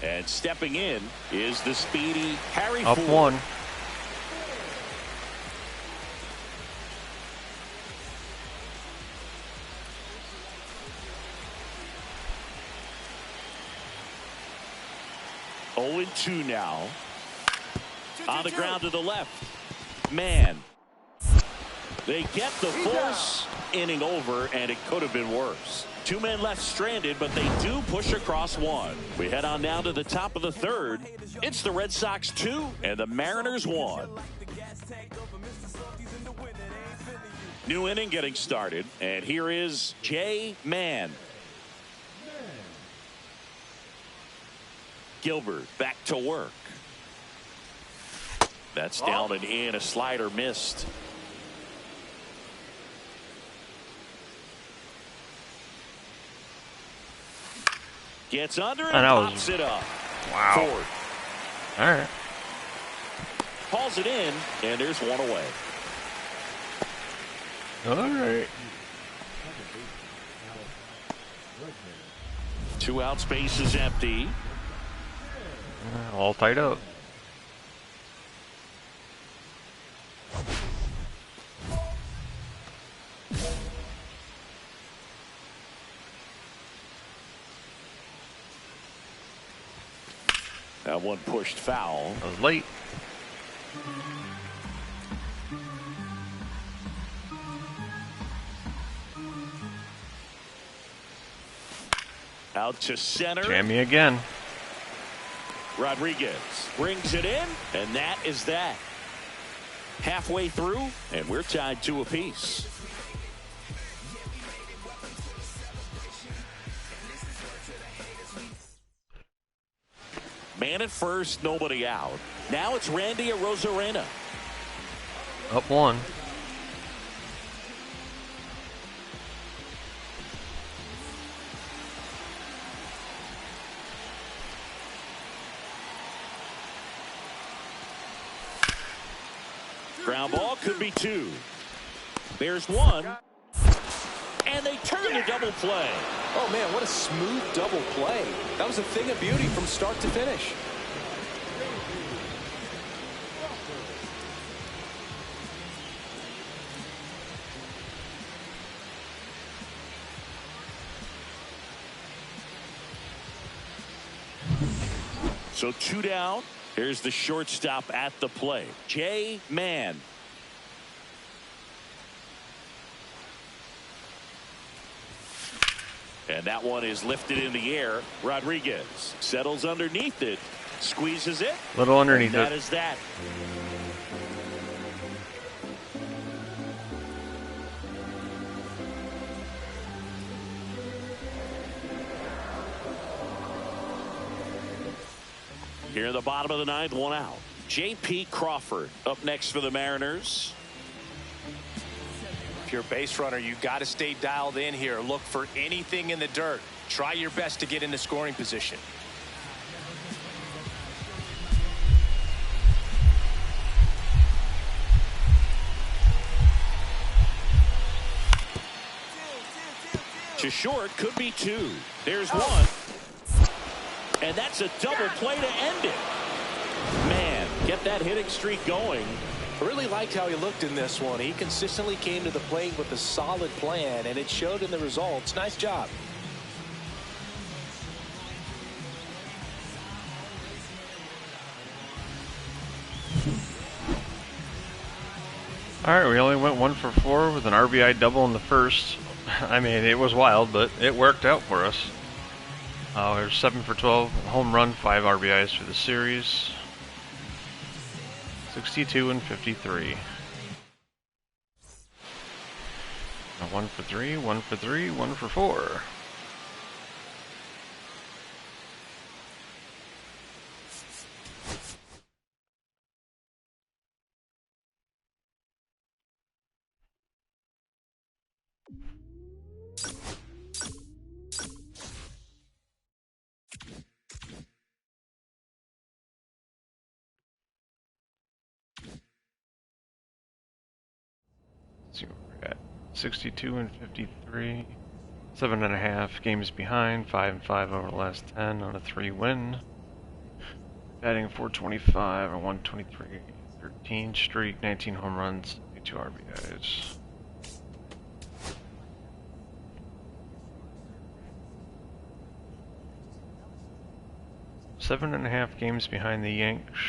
And stepping in is the speedy Harry Up Ford. 1. Oh, 2 now. On the ground to the left. Man. They get the force. Inning over, and it could have been worse. 2 men left stranded, but they do push across 1. We head on down to the top of the third. It's the Red Sox 2 and the Mariners 1. New inning getting started, and here is Jay Mann. Gilbert back to work. That's down and in. A slider missed. Gets under and pops it up. Wow. Ford. All right. Calls it in, and there's 1 away. All right. 2 out, space is empty. All tied up. That one pushed foul. I was late. Out to center. Jammy again. Rodriguez brings it in, and that is that. Halfway through, and we're tied 2 apiece. Man at first, nobody out. Now it's Randy Arozarena. Up 1. Ground ball could be 2. There's 1. And they turn the double play. Oh, man, what a smooth double play. That was a thing of beauty from start to finish. So 2 down. Here's the shortstop at the plate, Jay Mann. And that one is lifted in the air. Rodriguez settles underneath it, squeezes it. Little underneath and it. That is that. Here in the bottom of the 9th, 1 out. J.P. Crawford up next for the Mariners. If you're a base runner, you got to stay dialed in here. Look for anything in the dirt. Try your best to get into scoring position. To short, could be 2. There's 1. And that's a double play to end it. Man, get that hitting streak going. I really liked how he looked in this one. He consistently came to the plate with a solid plan, and it showed in the results. Nice job. Alright, we only went 1 for 4 with an RBI double in the first. I mean, it was wild, but it worked out for us. We were 7 for 12, home run, 5 RBIs for the series. 62 and 53. 1 for 3, 1 for 3, 1 for 4. Let's see where we're at. 62 and 53. 7.5 games behind. 5 and 5 over the last 10 on a 3 win. Batting 425 or 123. 13 streak, 19 home runs, 2 RBIs. Seven and a half games behind the Yanks.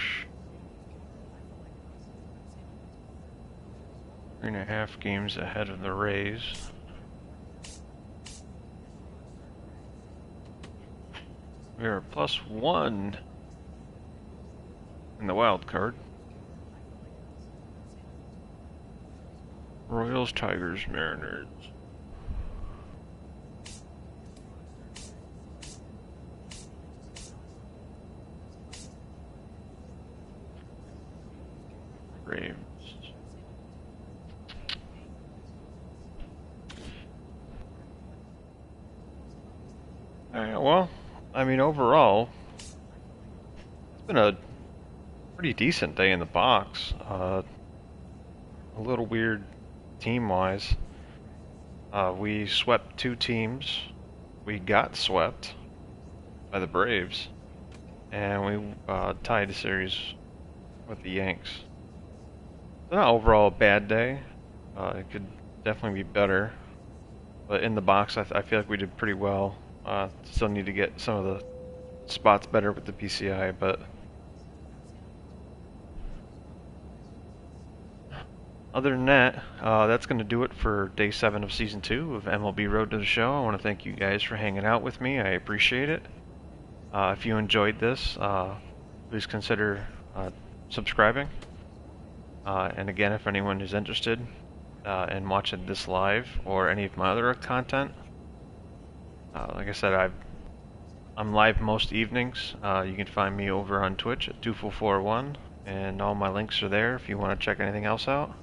3.5 games ahead of the Rays. We are +1 in the wild card. Royals, Tigers, Mariners. Braves. Well, I mean, overall, it's been a pretty decent day in the box. A little weird team-wise. We swept 2 teams. We got swept by the Braves, and we tied the series with the Yanks. So not overall a bad day. It could definitely be better, but in the box, I feel like we did pretty well. Still need to get some of the spots better with the PCI, but Other than that, that's going to do it for Day 7 of Season 2 of MLB Road to the Show. I want to thank you guys for hanging out with me. I appreciate it. If you enjoyed this, please consider subscribing. And again, if anyone is interested in watching this live or any of my other content, like I said, I'm live most evenings. You can find me over on Twitch at Tufel41, and all my links are there if you want to check anything else out.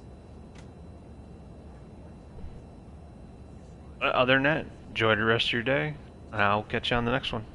Other than that, enjoy the rest of your day, and I'll catch you on the next one.